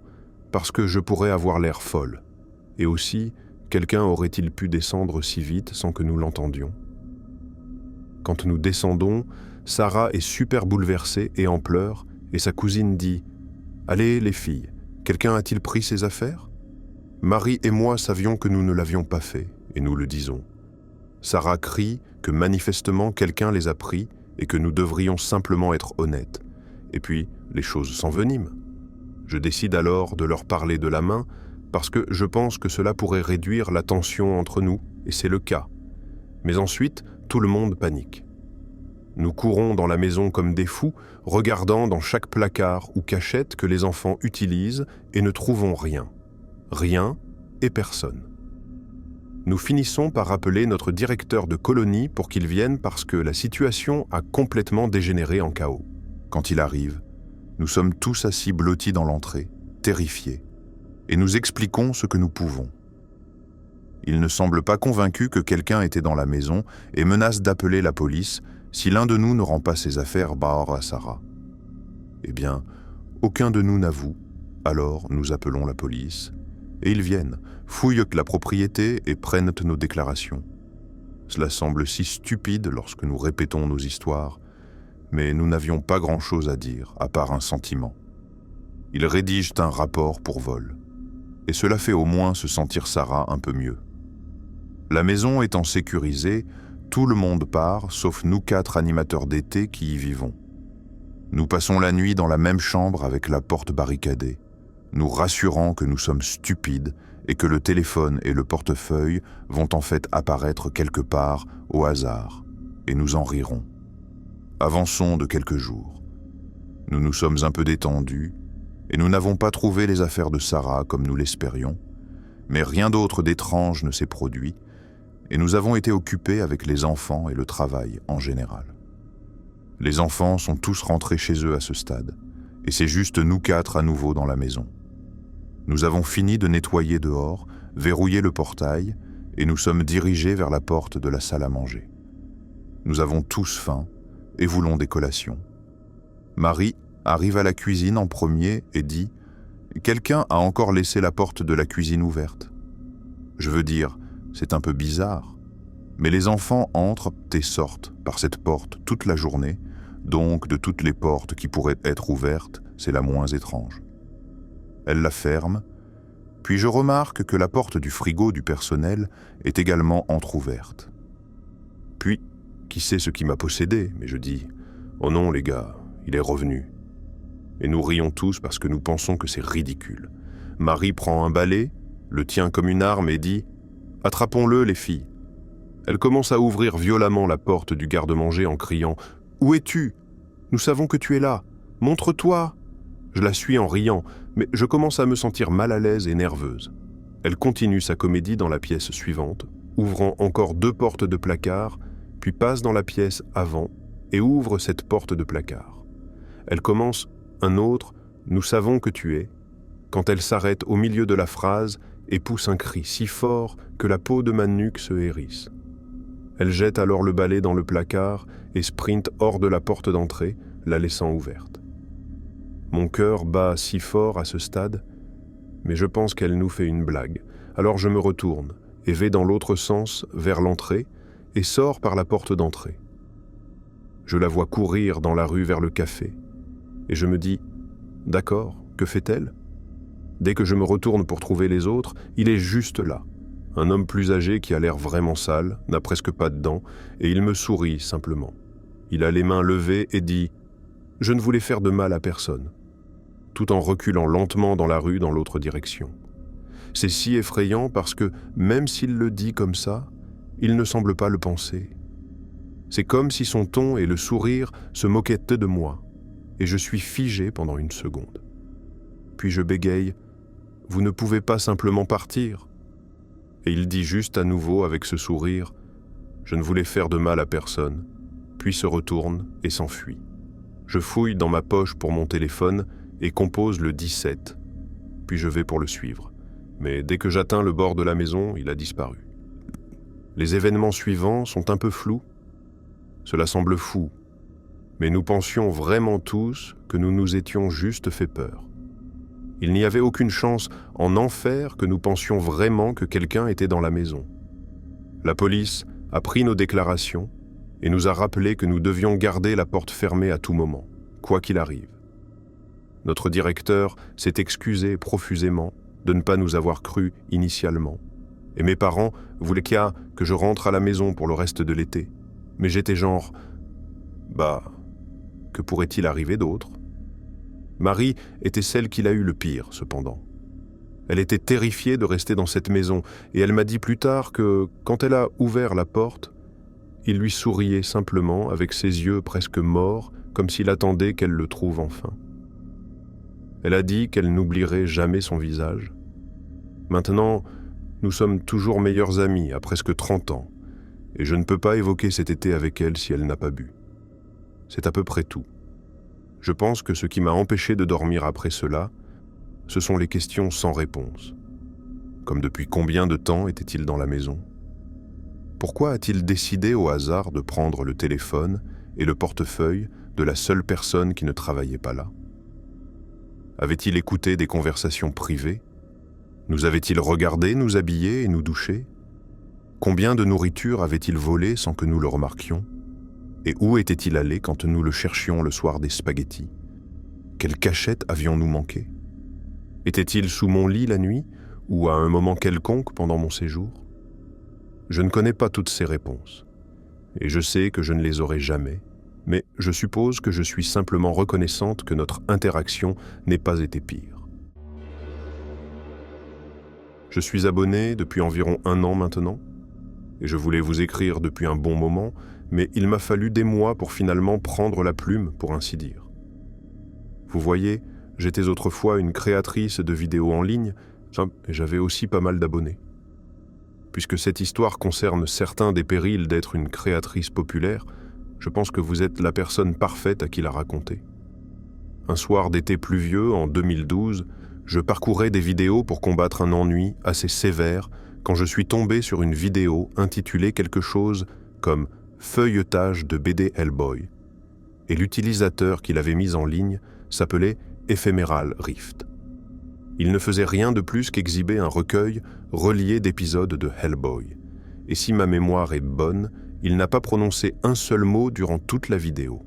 parce que je pourrais avoir l'air folle. Et aussi, quelqu'un aurait-il pu descendre si vite sans que nous l'entendions? Quand nous descendons, Sarah est super bouleversée et en pleurs, et sa cousine dit « Allez, les filles, quelqu'un a-t-il pris ses affaires ?» Marie et moi savions que nous ne l'avions pas fait, et nous le disons. Sarah crie que manifestement quelqu'un les a pris et que nous devrions simplement être honnêtes. Et puis, les choses s'enveniment. Je décide alors de leur parler de la main parce que je pense que cela pourrait réduire la tension entre nous, et c'est le cas. Mais ensuite, tout le monde panique. Nous courons dans la maison comme des fous, regardant dans chaque placard ou cachette que les enfants utilisent et ne trouvons rien. Rien et personne. Nous finissons par appeler notre directeur de colonie pour qu'il vienne parce que la situation a complètement dégénéré en chaos. Quand il arrive, nous sommes tous assis blottis dans l'entrée, terrifiés, et nous expliquons ce que nous pouvons. Il ne semble pas convaincu que quelqu'un était dans la maison et menace d'appeler la police si l'un de nous ne rend pas ses affaires Baor à Sarah. Eh bien, aucun de nous n'avoue, alors nous appelons la police, et ils viennent, fouillent la propriété et prennent nos déclarations. Cela semble si stupide lorsque nous répétons nos histoires, mais nous n'avions pas grand-chose à dire, à part un sentiment. Ils rédigent un rapport pour vol, et cela fait au moins se sentir Sarah un peu mieux. La maison étant sécurisée, tout le monde part, sauf nous 4 animateurs d'été qui y vivons. Nous passons la nuit dans la même chambre avec la porte barricadée, nous rassurant que nous sommes stupides et que le téléphone et le portefeuille vont en fait apparaître quelque part au hasard, et nous en rirons. Avançons de quelques jours. Nous nous sommes un peu détendus et nous n'avons pas trouvé les affaires de Sarah comme nous l'espérions, mais rien d'autre d'étrange ne s'est produit et nous avons été occupés avec les enfants et le travail en général. Les enfants sont tous rentrés chez eux à ce stade et c'est juste nous 4 à nouveau dans la maison. Nous avons fini de nettoyer dehors, verrouillé le portail et nous sommes dirigés vers la porte de la salle à manger. Nous avons tous faim et voulons des collations. Marie arrive à la cuisine en premier et dit « Quelqu'un a encore laissé la porte de la cuisine ouverte. » Je veux dire, c'est un peu bizarre, mais les enfants entrent et sortent par cette porte toute la journée, donc de toutes les portes qui pourraient être ouvertes, c'est la moins étrange. Elle la ferme, puis je remarque que la porte du frigo du personnel est également entr'ouverte. Puis, qui sait ce qui m'a possédé, mais je dis « Oh non les gars, il est revenu. » Et nous rions tous parce que nous pensons que c'est ridicule. Marie prend un balai, le tient comme une arme et dit « Attrapons-le les filles. » Elle commence à ouvrir violemment la porte du garde-manger en criant « Où es-tu? Nous savons que tu es là. Montre-toi !» Je la suis en riant, mais je commence à me sentir mal à l'aise et nerveuse. Elle continue sa comédie dans la pièce suivante, ouvrant encore 2 portes de placard, puis passe dans la pièce avant et ouvre cette porte de placard. Elle commence un autre « Nous savons que tu es » quand elle s'arrête au milieu de la phrase et pousse un cri si fort que la peau de ma nuque se hérisse. Elle jette alors le balai dans le placard et sprinte hors de la porte d'entrée, la laissant ouverte. Mon cœur bat si fort à ce stade, mais je pense qu'elle nous fait une blague. Alors je me retourne et vais dans l'autre sens, vers l'entrée, et sors par la porte d'entrée. Je la vois courir dans la rue vers le café, et je me dis « D'accord, que fait-elle » Dès que je me retourne pour trouver les autres, il est juste là. Un homme plus âgé qui a l'air vraiment sale, n'a presque pas de dents, et il me sourit simplement. Il a les mains levées et dit « Je ne voulais faire de mal à personne », tout en reculant lentement dans la rue dans l'autre direction. C'est si effrayant parce que, même s'il le dit comme ça, il ne semble pas le penser. C'est comme si son ton et le sourire se moquaient de moi, et je suis figé pendant une seconde. Puis je bégaye « Vous ne pouvez pas simplement partir ?» Et il dit juste à nouveau avec ce sourire « Je ne voulais faire de mal à personne », puis se retourne et s'enfuit. Je fouille dans ma poche pour mon téléphone et compose le 17, puis je vais pour le suivre. Mais dès que j'atteins le bord de la maison, il a disparu. Les événements suivants sont un peu flous. Cela semble fou, mais nous pensions vraiment tous que nous nous étions juste fait peur. Il n'y avait aucune chance en enfer que nous pensions vraiment que quelqu'un était dans la maison. La police a pris nos déclarations et nous a rappelé que nous devions garder la porte fermée à tout moment, quoi qu'il arrive. Notre directeur s'est excusé profusément de ne pas nous avoir cru initialement, et mes parents voulaient que je rentre à la maison pour le reste de l'été. Mais j'étais genre, que pourrait-il arriver d'autre ? Marie était celle qui l'a eu le pire, cependant. Elle était terrifiée de rester dans cette maison, et elle m'a dit plus tard que, quand elle a ouvert la porte, il lui souriait simplement avec ses yeux presque morts, comme s'il attendait qu'elle le trouve enfin. Elle a dit qu'elle n'oublierait jamais son visage. Maintenant, nous sommes toujours meilleurs amis à presque 30 ans, et je ne peux pas évoquer cet été avec elle si elle n'a pas bu. C'est à peu près tout. Je pense que ce qui m'a empêché de dormir après cela, ce sont les questions sans réponse. Comme depuis combien de temps était-il dans la maison ? Pourquoi a-t-il décidé au hasard de prendre le téléphone et le portefeuille de la seule personne qui ne travaillait pas là ? Avait-il écouté des conversations privées ? Nous avait-il regardé nous habiller et nous doucher ? Combien de nourriture avait-il volé sans que nous le remarquions ? Et où était-il allé quand nous le cherchions le soir des spaghettis ? Quelle cachette avions-nous manqué ? Était-il sous mon lit la nuit ou à un moment quelconque pendant mon séjour ? Je ne connais pas toutes ces réponses, et je sais que je ne les aurai jamais, mais je suppose que je suis simplement reconnaissante que notre interaction n'ait pas été pire. Je suis abonné depuis environ 1 an maintenant, et je voulais vous écrire depuis un bon moment, mais il m'a fallu des mois pour finalement prendre la plume, pour ainsi dire. Vous voyez, j'étais autrefois une créatrice de vidéos en ligne, et j'avais aussi pas mal d'abonnés. Puisque cette histoire concerne certains des périls d'être une créatrice populaire, je pense que vous êtes la personne parfaite à qui la raconter. Un soir d'été pluvieux, en 2012, je parcourais des vidéos pour combattre un ennui assez sévère quand je suis tombé sur une vidéo intitulée quelque chose comme « Feuilletage de BD Hellboy » et l'utilisateur qui l'avait mise en ligne s'appelait Ephemeral Rift. Il ne faisait rien de plus qu'exhiber un recueil relié d'épisodes de Hellboy, et si ma mémoire est bonne, il n'a pas prononcé un seul mot durant toute la vidéo.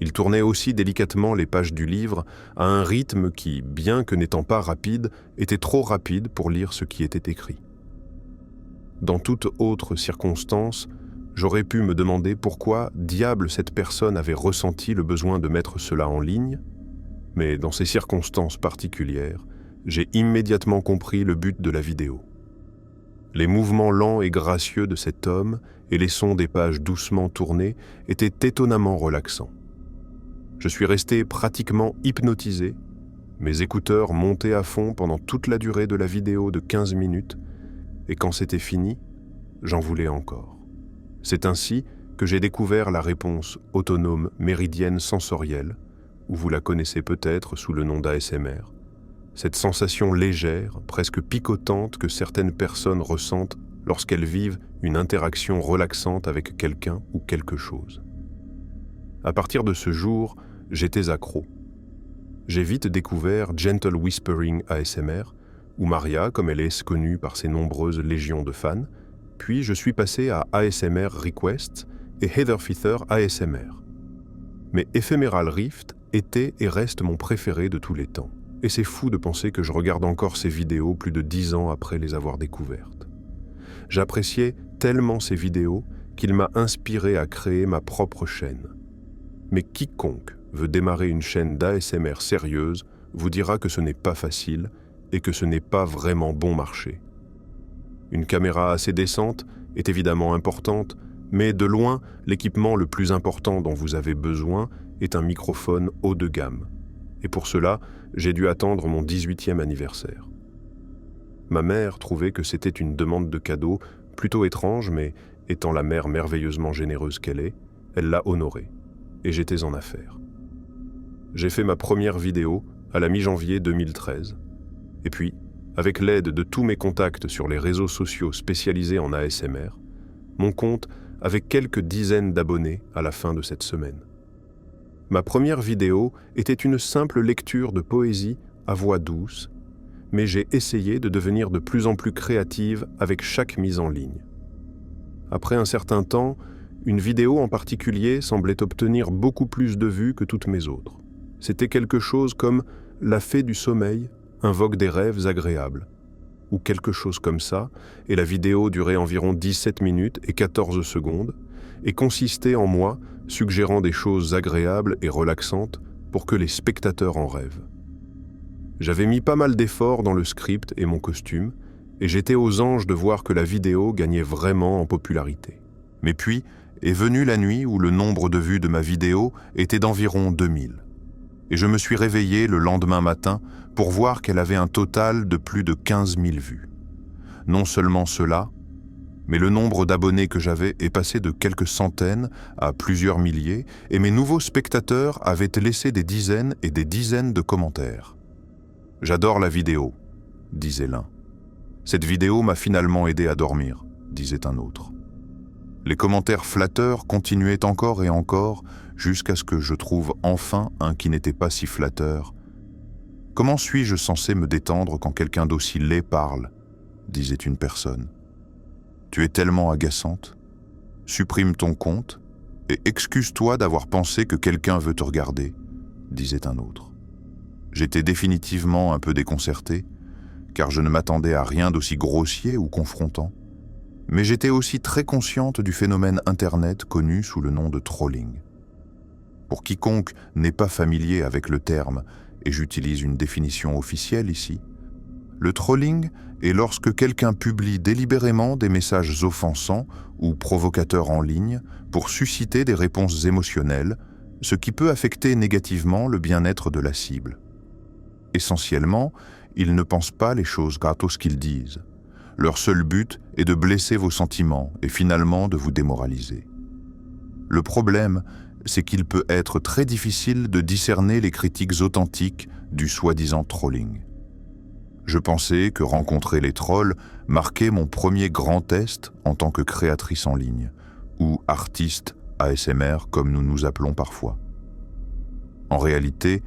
Il tournait aussi délicatement les pages du livre à un rythme qui, bien que n'étant pas rapide, était trop rapide pour lire ce qui était écrit. Dans toute autre circonstance, j'aurais pu me demander pourquoi diable cette personne avait ressenti le besoin de mettre cela en ligne, mais dans ces circonstances particulières, j'ai immédiatement compris le but de la vidéo. Les mouvements lents et gracieux de cet homme et les sons des pages doucement tournées étaient étonnamment relaxants. Je suis resté pratiquement hypnotisé, Mes écouteurs montaient à fond pendant toute la durée de la vidéo de 15 minutes, et quand c'était fini, j'en voulais encore. C'est ainsi que j'ai découvert la réponse autonome méridienne sensorielle, ou vous la connaissez peut-être sous le nom d'ASMR, cette sensation légère, presque picotante que certaines personnes ressentent lorsqu'elles vivent une interaction relaxante avec quelqu'un ou quelque chose. À partir de ce jour, j'étais accro. J'ai vite découvert Gentle Whispering ASMR, ou Maria, comme elle est connue par ses nombreuses légions de fans, puis je suis passé à ASMR Requests et Heather Feather ASMR. Mais Ephemeral Rift était et reste mon préféré de tous les temps, et c'est fou de penser que je regarde encore ces vidéos plus de 10 ans après les avoir découvertes. J'appréciais tellement ces vidéos qu'il m'a inspiré à créer ma propre chaîne. Mais quiconque veut démarrer une chaîne d'ASMR sérieuse vous dira que ce n'est pas facile et que ce n'est pas vraiment bon marché. Une caméra assez décente est évidemment importante, mais de loin, l'équipement le plus important dont vous avez besoin est un microphone haut de gamme. Et pour cela, j'ai dû attendre mon 18e anniversaire. Ma mère trouvait que c'était une demande de cadeau plutôt étrange, mais étant la mère merveilleusement généreuse qu'elle est, elle l'a honorée, et j'étais en affaire. J'ai fait ma première vidéo à la mi-janvier 2013. Et puis, avec l'aide de tous mes contacts sur les réseaux sociaux spécialisés en ASMR, mon compte avait quelques dizaines d'abonnés à la fin de cette semaine. Ma première vidéo était une simple lecture de poésie à voix douce, mais j'ai essayé de devenir de plus en plus créative avec chaque mise en ligne. Après un certain temps, une vidéo en particulier semblait obtenir beaucoup plus de vues que toutes mes autres. C'était quelque chose comme « La fée du sommeil invoque des rêves agréables » ou quelque chose comme ça, et la vidéo durait environ 17 minutes et 14 secondes, et consistait en moi suggérant des choses agréables et relaxantes pour que les spectateurs en rêvent. J'avais mis pas mal d'efforts dans le script et mon costume, et j'étais aux anges de voir que la vidéo gagnait vraiment en popularité. Mais puis est venue la nuit où le nombre de vues de ma vidéo était d'environ 2000. Et je me suis réveillé le lendemain matin pour voir qu'elle avait un total de plus de 15 000 vues. Non seulement cela, mais le nombre d'abonnés que j'avais est passé de quelques centaines à plusieurs milliers, et mes nouveaux spectateurs avaient laissé des dizaines et des dizaines de commentaires. « J'adore la vidéo », disait l'un. « Cette vidéo m'a finalement aidé à dormir », disait un autre. Les commentaires flatteurs continuaient encore et encore, jusqu'à ce que je trouve enfin un qui n'était pas si flatteur. « Comment suis-je censé me détendre quand quelqu'un d'aussi laid parle ?» disait une personne. « Tu es tellement agaçante. Supprime ton compte et excuse-toi d'avoir pensé que quelqu'un veut te regarder, » disait un autre. J'étais définitivement un peu déconcerté, car je ne m'attendais à rien d'aussi grossier ou confrontant. Mais j'étais aussi très consciente du phénomène Internet connu sous le nom de trolling. Pour quiconque n'est pas familier avec le terme, et j'utilise une définition officielle ici, le trolling est lorsque quelqu'un publie délibérément des messages offensants ou provocateurs en ligne pour susciter des réponses émotionnelles, ce qui peut affecter négativement le bien-être de la cible. Essentiellement, ils ne pensent pas les choses gratos qu'ils disent. Leur seul but est de blesser vos sentiments et finalement de vous démoraliser. Le problème, c'est qu'il peut être très difficile de discerner les critiques authentiques du soi-disant trolling. Je pensais que rencontrer les trolls marquait mon premier grand test en tant que créatrice en ligne, ou artiste ASMR comme nous nous appelons parfois. En réalité,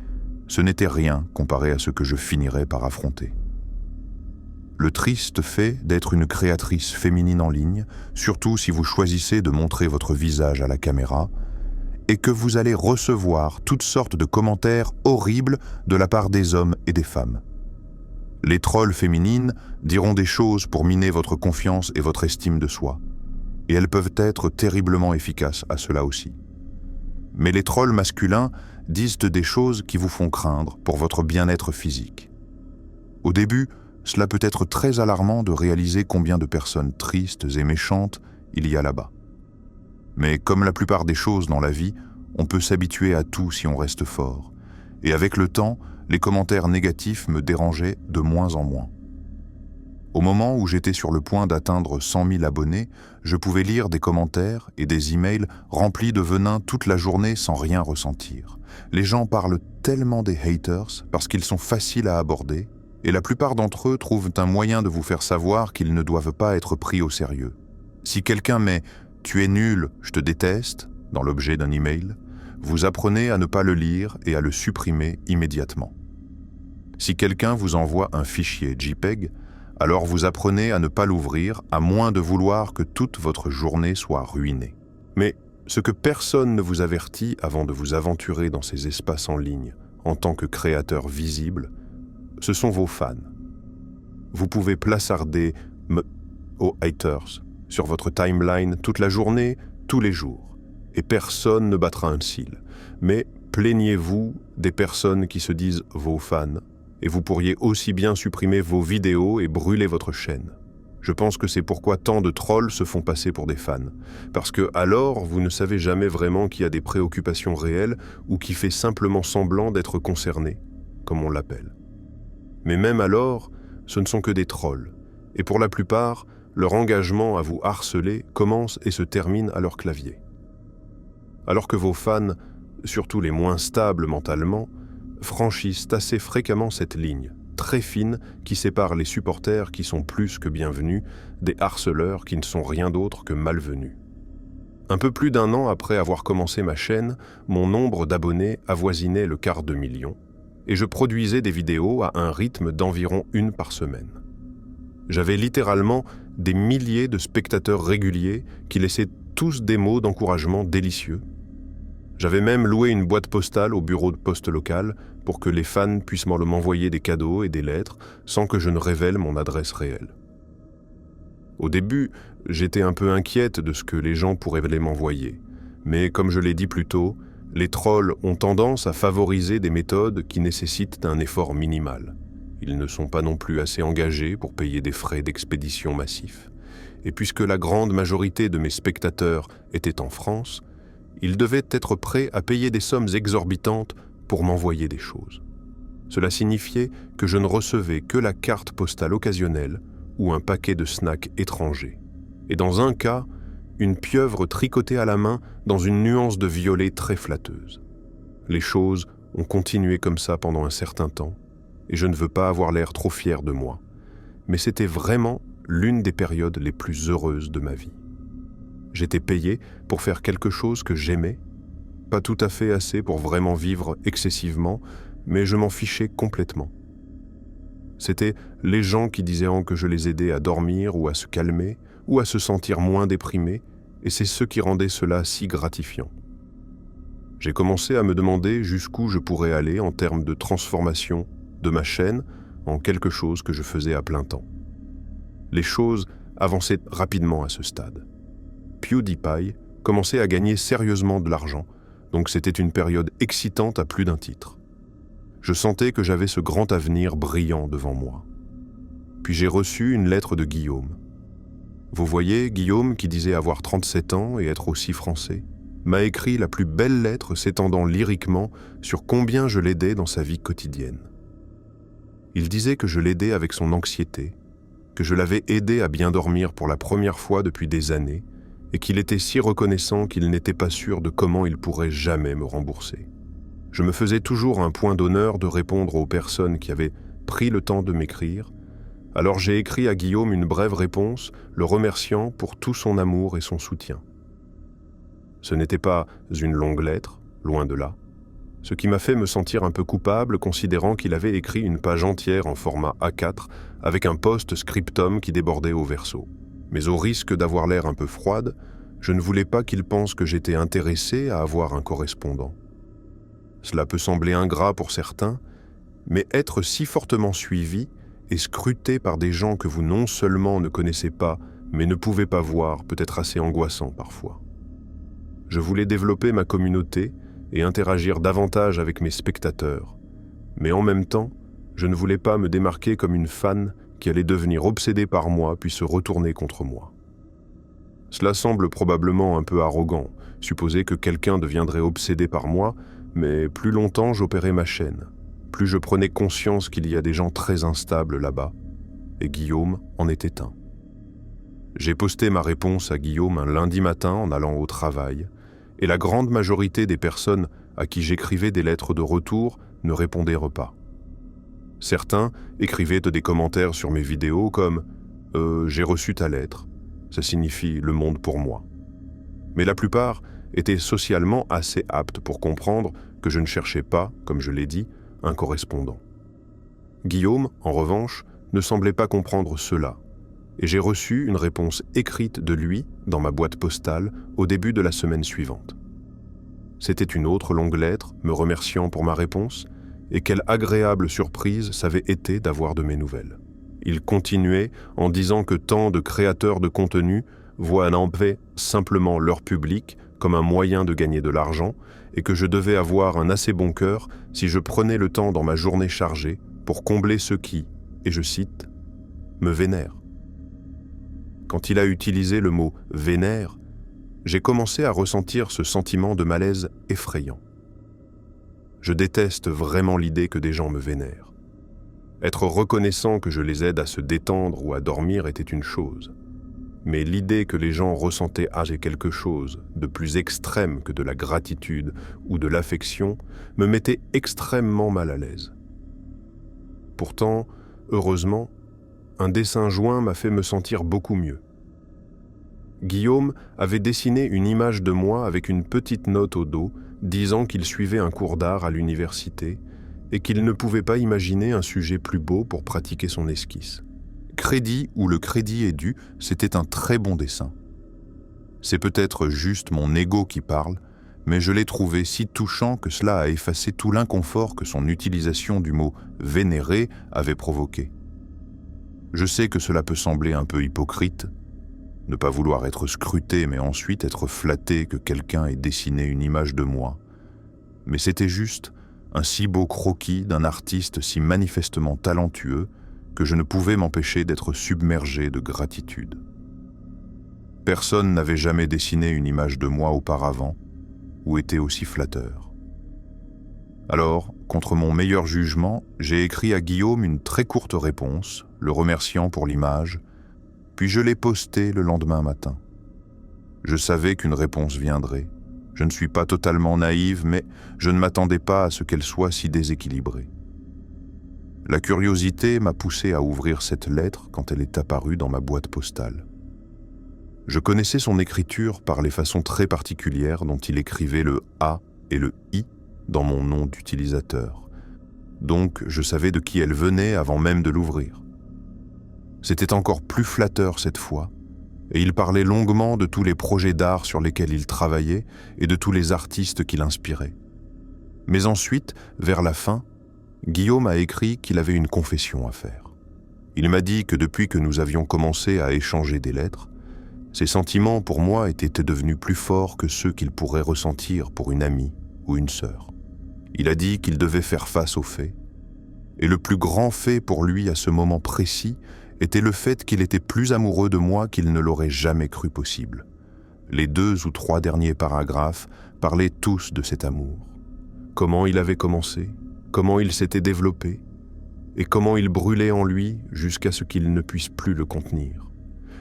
ce n'était rien comparé à ce que je finirais par affronter. Le triste fait d'être une créatrice féminine en ligne, surtout si vous choisissez de montrer votre visage à la caméra, est que vous allez recevoir toutes sortes de commentaires horribles de la part des hommes et des femmes. Les trolls féminines diront des choses pour miner votre confiance et votre estime de soi, et elles peuvent être terriblement efficaces à cela aussi. Mais les trolls masculins disent des choses qui vous font craindre pour votre bien-être physique. Au début, cela peut être très alarmant de réaliser combien de personnes tristes et méchantes il y a là-bas. Mais comme la plupart des choses dans la vie, on peut s'habituer à tout si on reste fort. Et avec le temps, les commentaires négatifs me dérangeaient de moins en moins. Au moment où j'étais sur le point d'atteindre 100 000 abonnés, je pouvais lire des commentaires et des emails remplis de venin toute la journée sans rien ressentir. Les gens parlent tellement des haters parce qu'ils sont faciles à aborder, et la plupart d'entre eux trouvent un moyen de vous faire savoir qu'ils ne doivent pas être pris au sérieux. Si quelqu'un met « tu es nul, je te déteste » dans l'objet d'un email, vous apprenez à ne pas le lire et à le supprimer immédiatement. Si quelqu'un vous envoie un fichier JPEG, alors vous apprenez à ne pas l'ouvrir à moins de vouloir que toute votre journée soit ruinée. Mais ce que personne ne vous avertit avant de vous aventurer dans ces espaces en ligne en tant que créateur visible, ce sont vos fans. Vous pouvez plaçarder aux haters sur votre timeline toute la journée, tous les jours, et personne ne battra un cil. Mais plaignez-vous des personnes qui se disent vos fans, et vous pourriez aussi bien supprimer vos vidéos et brûler votre chaîne. Je pense que c'est pourquoi tant de trolls se font passer pour des fans. Parce que alors, vous ne savez jamais vraiment qui a des préoccupations réelles ou qui fait simplement semblant d'être concerné, comme on l'appelle. Mais même alors, ce ne sont que des trolls. Et pour la plupart, leur engagement à vous harceler commence et se termine à leur clavier. Alors que vos fans, surtout les moins stables mentalement, franchissent assez fréquemment cette ligne, très fine, qui sépare les supporters qui sont plus que bienvenus des harceleurs qui ne sont rien d'autre que malvenus. Un peu plus d'un an après avoir commencé ma chaîne, mon nombre d'abonnés avoisinait le 250 000, et je produisais des vidéos à un rythme d'environ 1 par semaine. J'avais littéralement des milliers de spectateurs réguliers qui laissaient tous des mots d'encouragement délicieux. J'avais même loué une boîte postale au bureau de poste local pour que les fans puissent m'envoyer des cadeaux et des lettres sans que je ne révèle mon adresse réelle. Au début, j'étais un peu inquiète de ce que les gens pourraient m'envoyer, mais comme je l'ai dit plus tôt, les trolls ont tendance à favoriser des méthodes qui nécessitent un effort minimal. Ils ne sont pas non plus assez engagés pour payer des frais d'expédition massifs. Et puisque la grande majorité de mes spectateurs étaient en France, ils devaient être prêts à payer des sommes exorbitantes pour m'envoyer des choses. Cela signifiait que je ne recevais que la carte postale occasionnelle ou un paquet de snacks étrangers. Et dans un cas, une pieuvre tricotée à la main dans une nuance de violet très flatteuse. Les choses ont continué comme ça pendant un certain temps, et je ne veux pas avoir l'air trop fier de moi, mais c'était vraiment l'une des périodes les plus heureuses de ma vie. J'étais payé pour faire quelque chose que j'aimais, pas tout à fait assez pour vraiment vivre excessivement, mais je m'en fichais complètement. C'était les gens qui disaient que je les aidais à dormir ou à se calmer, ou à se sentir moins déprimés, et c'est ce qui rendait cela si gratifiant. J'ai commencé à me demander jusqu'où je pourrais aller en termes de transformation de ma chaîne en quelque chose que je faisais à plein temps. Les choses avançaient rapidement à ce stade. PewDiePie commençait à gagner sérieusement de l'argent, donc c'était une période excitante à plus d'un titre. Je sentais que j'avais ce grand avenir brillant devant moi. Puis j'ai reçu une lettre de Guillaume. Vous voyez, Guillaume, qui disait avoir 37 ans et être aussi français, m'a écrit la plus belle lettre s'étendant lyriquement sur combien je l'aidais dans sa vie quotidienne. Il disait que je l'aidais avec son anxiété, que je l'avais aidé à bien dormir pour la première fois depuis des années, et qu'il était si reconnaissant qu'il n'était pas sûr de comment il pourrait jamais me rembourser. Je me faisais toujours un point d'honneur de répondre aux personnes qui avaient pris le temps de m'écrire, alors j'ai écrit à Guillaume une brève réponse, le remerciant pour tout son amour et son soutien. Ce n'était pas une longue lettre, loin de là, ce qui m'a fait me sentir un peu coupable considérant qu'il avait écrit une page entière en format A4 avec un post-scriptum qui débordait au verso. Mais au risque d'avoir l'air un peu froide, je ne voulais pas qu'il pense que j'étais intéressé à avoir un correspondant. Cela peut sembler ingrat pour certains, mais être si fortement suivi et scruté par des gens que vous non seulement ne connaissez pas, mais ne pouvez pas voir peut être assez angoissant parfois. Je voulais développer ma communauté et interagir davantage avec mes spectateurs, mais en même temps, je ne voulais pas me démarquer comme une fan qui allait devenir obsédée par moi puis se retourner contre moi. Cela semble probablement un peu arrogant, supposer que quelqu'un deviendrait obsédé par moi, mais plus longtemps j'opérais ma chaîne, plus je prenais conscience qu'il y a des gens très instables là-bas, et Guillaume en était un. J'ai posté ma réponse à Guillaume un lundi matin en allant au travail, et la grande majorité des personnes à qui j'écrivais des lettres de retour ne répondaient pas. Certains écrivaient des commentaires sur mes vidéos comme « J'ai reçu ta lettre », ça signifie « le monde pour moi ». Mais la plupart étaient socialement assez aptes pour comprendre que je ne cherchais pas, comme je l'ai dit, un correspondant. Guillaume, en revanche, ne semblait pas comprendre cela, et j'ai reçu une réponse écrite de lui dans ma boîte postale au début de la semaine suivante. C'était une autre longue lettre me remerciant pour ma réponse, et quelle agréable surprise ça avait été d'avoir de mes nouvelles. Il continuait en disant que tant de créateurs de contenu voient en paix simplement leur public comme un moyen de gagner de l'argent et que je devais avoir un assez bon cœur si je prenais le temps dans ma journée chargée pour combler ceux qui, et je cite, « me vénèrent ». Quand il a utilisé le mot « vénère », j'ai commencé à ressentir ce sentiment de malaise effrayant. Je déteste vraiment l'idée que des gens me vénèrent. Être reconnaissant que je les aide à se détendre ou à dormir était une chose. Mais l'idée que les gens ressentaient quelque chose de plus extrême que de la gratitude ou de l'affection me mettait extrêmement mal à l'aise. Pourtant, heureusement, un dessin joint m'a fait me sentir beaucoup mieux. Guillaume avait dessiné une image de moi avec une petite note au dos disant qu'il suivait un cours d'art à l'université et qu'il ne pouvait pas imaginer un sujet plus beau pour pratiquer son esquisse. Crédit où le crédit est dû, c'était un très bon dessin. C'est peut-être juste mon ego qui parle, mais je l'ai trouvé si touchant que cela a effacé tout l'inconfort que son utilisation du mot « vénérer » avait provoqué. Je sais que cela peut sembler un peu hypocrite, ne pas vouloir être scruté mais ensuite être flatté que quelqu'un ait dessiné une image de moi. Mais c'était juste un si beau croquis d'un artiste si manifestement talentueux que je ne pouvais m'empêcher d'être submergé de gratitude. Personne n'avait jamais dessiné une image de moi auparavant ou été aussi flatteur. Alors, contre mon meilleur jugement, j'ai écrit à Guillaume une très courte réponse, le remerciant pour l'image, puis je l'ai postée le lendemain matin. Je savais qu'une réponse viendrait. Je ne suis pas totalement naïve, mais je ne m'attendais pas à ce qu'elle soit si déséquilibrée. La curiosité m'a poussé à ouvrir cette lettre quand elle est apparue dans ma boîte postale. Je connaissais son écriture par les façons très particulières dont il écrivait le « A » et le « I » dans mon nom d'utilisateur. Donc je savais de qui elle venait avant même de l'ouvrir. C'était encore plus flatteur cette fois, et il parlait longuement de tous les projets d'art sur lesquels il travaillait et de tous les artistes qui l'inspiraient. Mais ensuite, vers la fin, Guillaume a écrit qu'il avait une confession à faire. Il m'a dit que depuis que nous avions commencé à échanger des lettres, ses sentiments pour moi étaient devenus plus forts que ceux qu'il pourrait ressentir pour une amie ou une sœur. Il a dit qu'il devait faire face aux faits, et le plus grand fait pour lui à ce moment précis était le fait qu'il était plus amoureux de moi qu'il ne l'aurait jamais cru possible. Les 2 ou 3 derniers paragraphes parlaient tous de cet amour. Comment il avait commencé, comment il s'était développé, et comment il brûlait en lui jusqu'à ce qu'il ne puisse plus le contenir.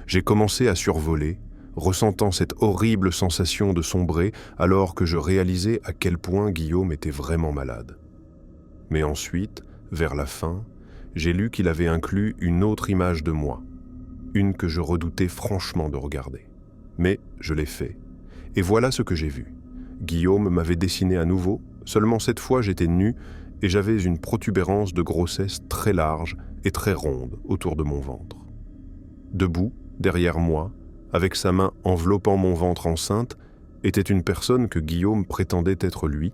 J'ai commencé à survoler, ressentant cette horrible sensation de sombrer alors que je réalisais à quel point Guillaume était vraiment malade. Mais ensuite, vers la fin, j'ai lu qu'il avait inclus une autre image de moi, une que je redoutais franchement de regarder. Mais je l'ai fait, et voilà ce que j'ai vu. Guillaume m'avait dessiné à nouveau, seulement cette fois j'étais nu et j'avais une protubérance de grossesse très large et très ronde autour de mon ventre. Debout, derrière moi, avec sa main enveloppant mon ventre enceinte, était une personne que Guillaume prétendait être lui,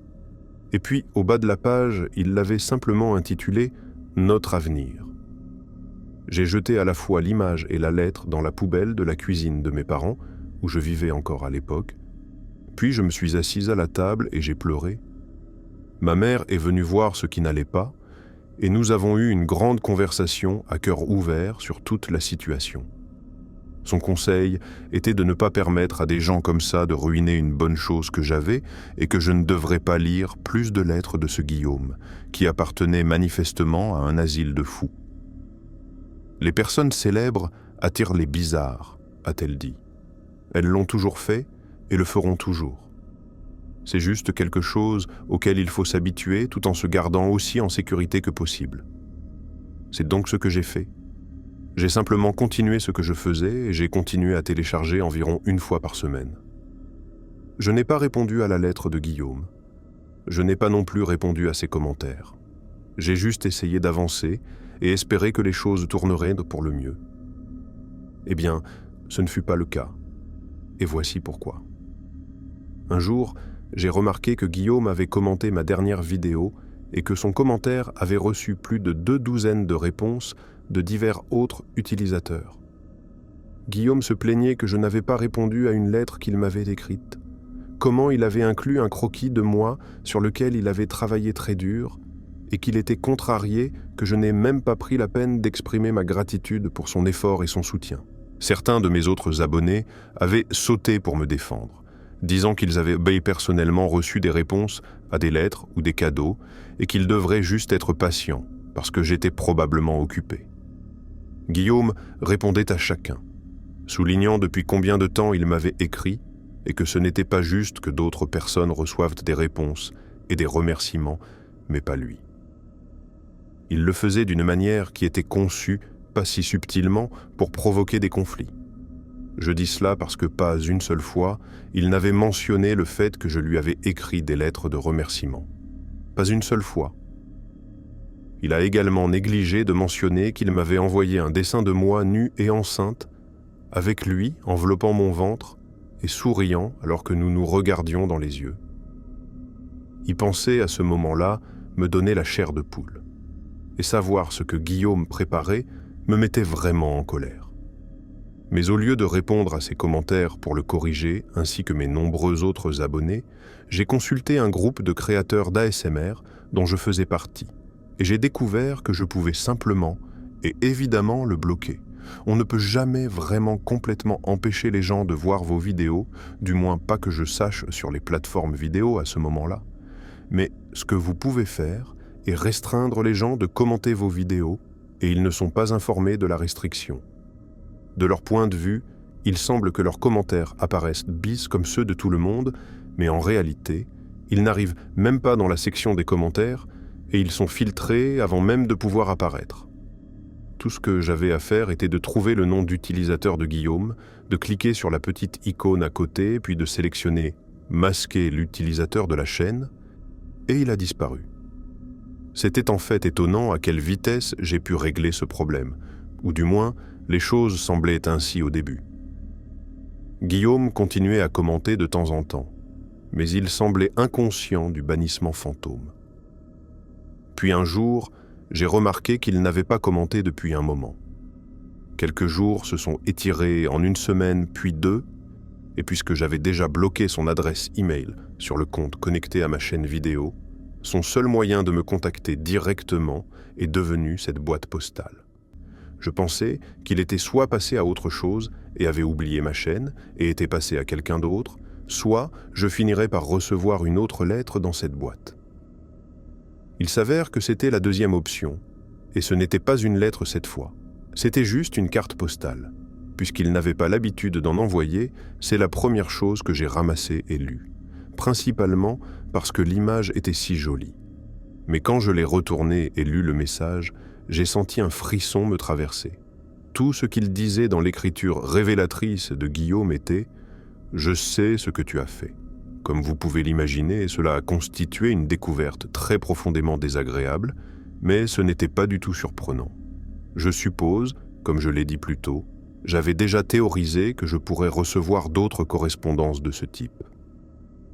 et puis au bas de la page, il l'avait simplement intitulée « Notre avenir ». J'ai jeté à la fois l'image et la lettre dans la poubelle de la cuisine de mes parents, où je vivais encore à l'époque, puis je me suis assise à la table et j'ai pleuré. Ma mère est venue voir ce qui n'allait pas, et nous avons eu une grande conversation à cœur ouvert sur toute la situation. Son conseil était de ne pas permettre à des gens comme ça de ruiner une bonne chose que j'avais et que je ne devrais pas lire plus de lettres de ce Guillaume, qui appartenait manifestement à un asile de fous. Les personnes célèbres attirent les bizarres, a-t-elle dit. Elles l'ont toujours fait et le feront toujours. C'est juste quelque chose auquel il faut s'habituer tout en se gardant aussi en sécurité que possible. C'est donc ce que j'ai fait. J'ai simplement continué ce que je faisais et j'ai continué à télécharger environ 1 fois par semaine. Je n'ai pas répondu à la lettre de Guillaume. Je n'ai pas non plus répondu à ses commentaires. J'ai juste essayé d'avancer et espérer que les choses tourneraient pour le mieux. Eh bien, ce ne fut pas le cas. Et voici pourquoi. Un jour, j'ai remarqué que Guillaume avait commenté ma dernière vidéo et que son commentaire avait reçu plus de 2 douzaines de réponses de divers autres utilisateurs. Guillaume se plaignait que je n'avais pas répondu à une lettre qu'il m'avait écrite. Comment il avait inclus un croquis de moi sur lequel il avait travaillé très dur et qu'il était contrarié que je n'ai même pas pris la peine d'exprimer ma gratitude pour son effort et son soutien. Certains de mes autres abonnés avaient sauté pour me défendre, disant qu'ils avaient personnellement reçu des réponses à des lettres ou des cadeaux et qu'ils devraient juste être patients parce que j'étais probablement occupé. Guillaume répondait à chacun, soulignant depuis combien de temps il m'avait écrit et que ce n'était pas juste que d'autres personnes reçoivent des réponses et des remerciements, mais pas lui. Il le faisait d'une manière qui était conçue, pas si subtilement, pour provoquer des conflits. Je dis cela parce que pas une seule fois, il n'avait mentionné le fait que je lui avais écrit des lettres de remerciement. Pas une seule fois. Il a également négligé de mentionner qu'il m'avait envoyé un dessin de moi nue et enceinte, avec lui enveloppant mon ventre et souriant alors que nous nous regardions dans les yeux. Y penser à ce moment-là me donnait la chair de poule. Et savoir ce que Guillaume préparait me mettait vraiment en colère. Mais au lieu de répondre à ses commentaires pour le corriger, ainsi que mes nombreux autres abonnés, j'ai consulté un groupe de créateurs d'ASMR dont je faisais partie, et j'ai découvert que je pouvais simplement et évidemment le bloquer. On ne peut jamais vraiment complètement empêcher les gens de voir vos vidéos, du moins pas que je sache sur les plateformes vidéo à ce moment-là. Mais ce que vous pouvez faire est restreindre les gens de commenter vos vidéos, et ils ne sont pas informés de la restriction. De leur point de vue, il semble que leurs commentaires apparaissent bis comme ceux de tout le monde, mais en réalité, ils n'arrivent même pas dans la section des commentaires et ils sont filtrés avant même de pouvoir apparaître. Tout ce que j'avais à faire était de trouver le nom d'utilisateur de Guillaume, de cliquer sur la petite icône à côté, puis de sélectionner « Masquer l'utilisateur de la chaîne » et il a disparu. C'était en fait étonnant à quelle vitesse j'ai pu régler ce problème, ou du moins, les choses semblaient ainsi au début. Guillaume continuait à commenter de temps en temps, mais il semblait inconscient du bannissement fantôme. Puis un jour, j'ai remarqué qu'il n'avait pas commenté depuis un moment. Quelques jours se sont étirés en 1 semaine, puis 2, et puisque j'avais déjà bloqué son adresse email sur le compte connecté à ma chaîne vidéo, son seul moyen de me contacter directement est devenu cette boîte postale. Je pensais qu'il était soit passé à autre chose et avait oublié ma chaîne et était passé à quelqu'un d'autre, soit je finirais par recevoir une autre lettre dans cette boîte. Il s'avère que c'était la deuxième option, et ce n'était pas une lettre cette fois. C'était juste une carte postale. Puisqu'il n'avait pas l'habitude d'en envoyer, c'est la première chose que j'ai ramassée et lue, principalement parce que l'image était si jolie. Mais quand je l'ai retourné et lu le message, j'ai senti un frisson me traverser. Tout ce qu'il disait dans l'écriture révélatrice de Guillaume était « Je sais ce que tu as fait ». Comme vous pouvez l'imaginer, cela a constitué une découverte très profondément désagréable, mais ce n'était pas du tout surprenant. Je suppose, comme je l'ai dit plus tôt, j'avais déjà théorisé que je pourrais recevoir d'autres correspondances de ce type.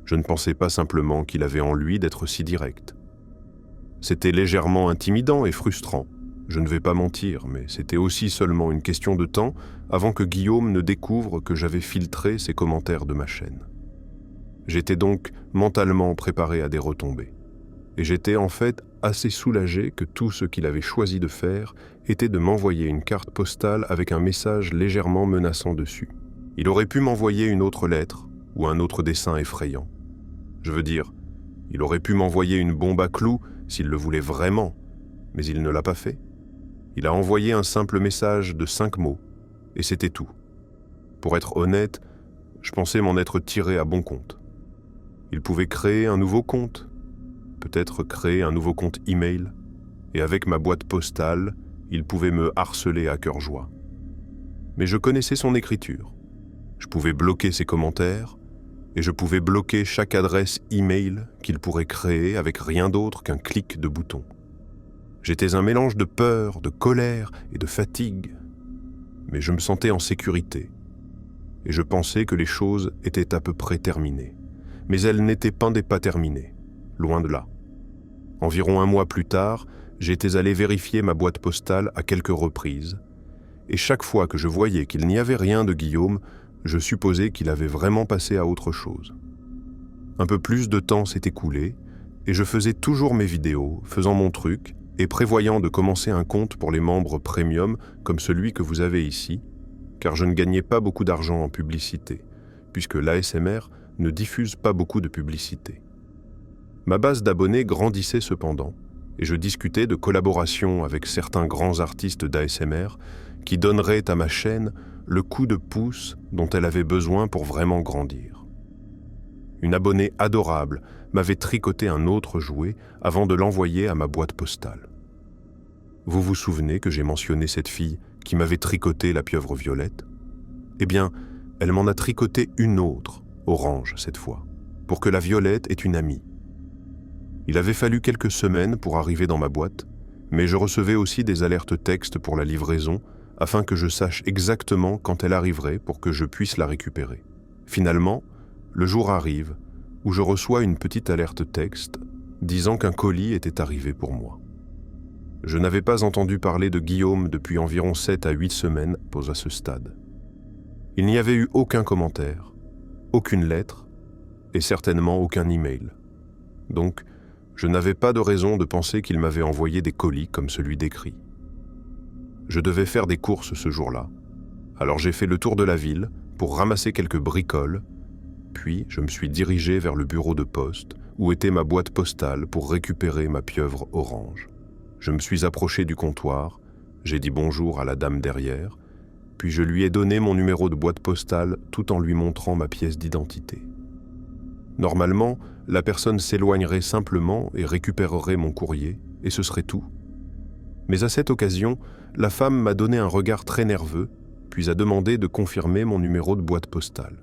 Je ne pensais pas simplement qu'il avait en lui d'être si direct. C'était légèrement intimidant et frustrant, je ne vais pas mentir, mais c'était aussi seulement une question de temps avant que Guillaume ne découvre que j'avais filtré ses commentaires de ma chaîne. J'étais donc mentalement préparé à des retombées. et j'étais en fait assez soulagé que tout ce qu'il avait choisi de faire était de m'envoyer une carte postale avec un message légèrement menaçant dessus. Il aurait pu m'envoyer une autre lettre ou un autre dessin effrayant. Je veux dire, il aurait pu m'envoyer une bombe à clous s'il le voulait vraiment, mais il ne l'a pas fait. Il a envoyé un simple message de 5 mots, et c'était tout. Pour être honnête, je pensais m'en être tiré à bon compte. Il pouvait créer un nouveau compte, peut-être créer un nouveau compte email, et avec ma boîte postale, il pouvait me harceler à cœur joie. Mais je connaissais son écriture. Je pouvais bloquer ses commentaires, et je pouvais bloquer chaque adresse email qu'il pourrait créer avec rien d'autre qu'un clic de bouton. J'étais un mélange de peur, de colère et de fatigue, mais je me sentais en sécurité, et je pensais que les choses étaient à peu près terminées. Mais elles n'étaient pas terminées, loin de là. Environ 1 mois plus tard, j'étais allé vérifier ma boîte postale à quelques reprises, et chaque fois que je voyais qu'il n'y avait rien de Guillaume, je supposais qu'il avait vraiment passé à autre chose. Un peu plus de temps s'est écoulé, et je faisais toujours mes vidéos, faisant mon truc, et prévoyant de commencer un compte pour les membres premium comme celui que vous avez ici, car je ne gagnais pas beaucoup d'argent en publicité, puisque l'ASMR ne diffuse pas beaucoup de publicité. Ma base d'abonnés grandissait cependant, et je discutais de collaboration avec certains grands artistes d'ASMR qui donneraient à ma chaîne le coup de pouce dont elle avait besoin pour vraiment grandir. Une abonnée adorable m'avait tricoté un autre jouet avant de l'envoyer à ma boîte postale. Vous vous souvenez que j'ai mentionné cette fille qui m'avait tricoté la pieuvre violette? Eh bien, elle m'en a tricoté une autre, orange cette fois, pour que la violette ait une amie. Il avait fallu quelques semaines pour arriver dans ma boîte, mais je recevais aussi des alertes textes pour la livraison afin que je sache exactement quand elle arriverait pour que je puisse la récupérer. Finalement, le jour arrive où je reçois une petite alerte texte disant qu'un colis était arrivé pour moi. Je n'avais pas entendu parler de Guillaume depuis environ 7 à 8 semaines à ce stade. Il n'y avait eu aucun commentaire, aucune lettre et certainement aucun email. Donc, je n'avais pas de raison de penser qu'il m'avait envoyé des colis comme celui décrit. Je devais faire des courses ce jour-là, alors j'ai fait le tour de la ville pour ramasser quelques bricoles, puis je me suis dirigé vers le bureau de poste où était ma boîte postale pour récupérer ma pieuvre orange. Je me suis approché du comptoir, j'ai dit bonjour à la dame derrière, puis je lui ai donné mon numéro de boîte postale tout en lui montrant ma pièce d'identité. Normalement, la personne s'éloignerait simplement et récupérerait mon courrier, et ce serait tout. Mais à cette occasion, la femme m'a donné un regard très nerveux, puis a demandé de confirmer mon numéro de boîte postale.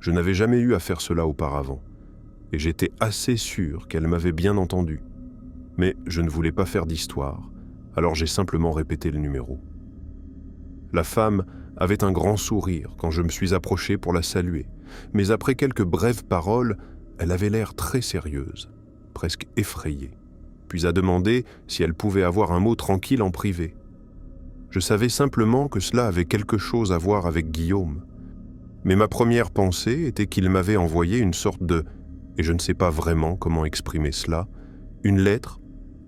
Je n'avais jamais eu à faire cela auparavant, et j'étais assez sûr qu'elle m'avait bien entendu. Mais je ne voulais pas faire d'histoire, alors j'ai simplement répété le numéro. La femme avait un grand sourire quand je me suis approché pour la saluer, mais après quelques brèves paroles, elle avait l'air très sérieuse, presque effrayée, puis a demandé si elle pouvait avoir un mot tranquille en privé. Je savais simplement que cela avait quelque chose à voir avec Guillaume, mais ma première pensée était qu'il m'avait envoyé une sorte de, et je ne sais pas vraiment comment exprimer cela, une lettre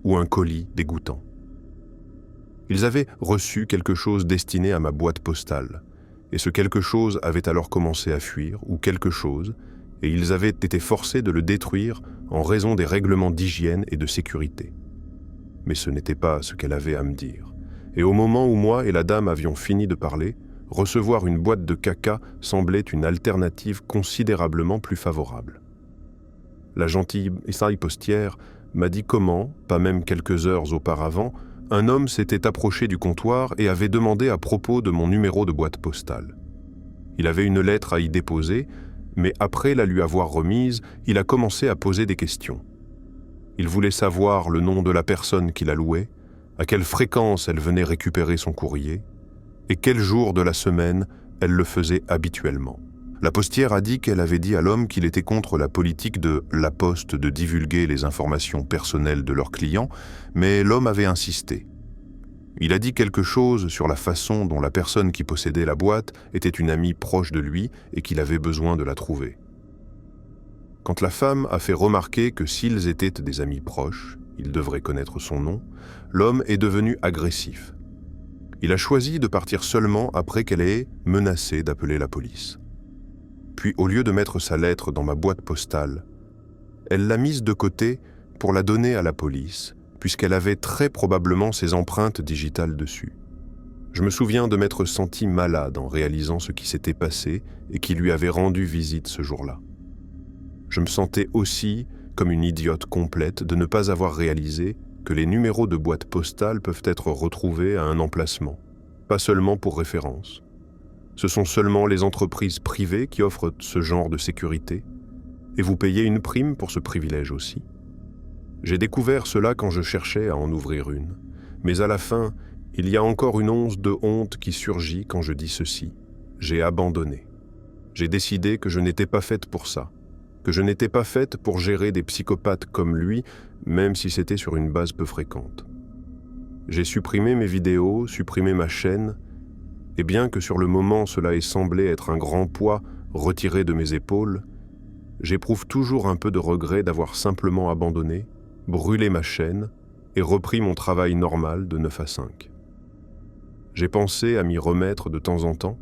ou un colis dégoûtant. Ils avaient reçu quelque chose destiné à ma boîte postale, et ce quelque chose avait alors commencé à fuir, ou quelque chose, et ils avaient été forcés de le détruire en raison des règlements d'hygiène et de sécurité. Mais ce n'était pas ce qu'elle avait à me dire. Et au moment où moi et la dame avions fini de parler, recevoir une boîte de caca semblait une alternative considérablement plus favorable. La gentille postière m'a dit comment, pas même quelques heures auparavant, un homme s'était approché du comptoir et avait demandé à propos de mon numéro de boîte postale. Il avait une lettre à y déposer, mais après la lui avoir remise, il a commencé à poser des questions. Il voulait savoir le nom de la personne qui la louait, à quelle fréquence elle venait récupérer son courrier, et quel jour de la semaine elle le faisait habituellement. La postière a dit qu'elle avait dit à l'homme qu'il était contre la politique de La Poste de divulguer les informations personnelles de leurs clients, mais l'homme avait insisté. Il a dit quelque chose sur la façon dont la personne qui possédait la boîte était une amie proche de lui et qu'il avait besoin de la trouver. Quand la femme a fait remarquer que s'ils étaient des amis proches, il devrait connaître son nom, l'homme est devenu agressif. Il a choisi de partir seulement après qu'elle ait menacé d'appeler la police. Puis, au lieu de mettre sa lettre dans ma boîte postale, elle l'a mise de côté pour la donner à la police, puisqu'elle avait très probablement ses empreintes digitales dessus. Je me souviens de m'être senti malade en réalisant ce qui s'était passé et qui lui avait rendu visite ce jour-là. Je me sentais aussi comme une idiote complète de ne pas avoir réalisé que les numéros de boîte postale peuvent être retrouvés à un emplacement, pas seulement pour référence. Ce sont seulement les entreprises privées qui offrent ce genre de sécurité, et vous payez une prime pour ce privilège aussi. J'ai découvert cela quand je cherchais à en ouvrir une, mais à la fin, il y a encore une once de honte qui surgit quand je dis ceci. J'ai abandonné. J'ai décidé que je n'étais pas faite pour ça, que je n'étais pas faite pour gérer des psychopathes comme lui, même si c'était sur une base peu fréquente. J'ai supprimé mes vidéos, supprimé ma chaîne, et bien que sur le moment cela ait semblé être un grand poids retiré de mes épaules, j'éprouve toujours un peu de regret d'avoir simplement abandonné, brûlé ma chaîne et repris mon travail normal de 9 à 5. J'ai pensé à m'y remettre de temps en temps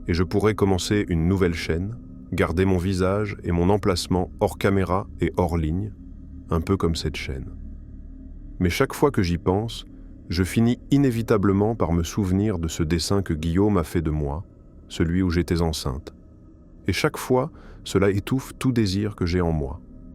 et je pourrais commencer une nouvelle chaîne, garder mon visage et mon emplacement hors caméra et hors ligne, un peu comme cette chaîne. Mais chaque fois que j'y pense, je finis inévitablement par me souvenir de ce dessin que Guillaume a fait de moi, celui où j'étais enceinte. Et chaque fois, cela étouffe tout désir que j'ai en moi.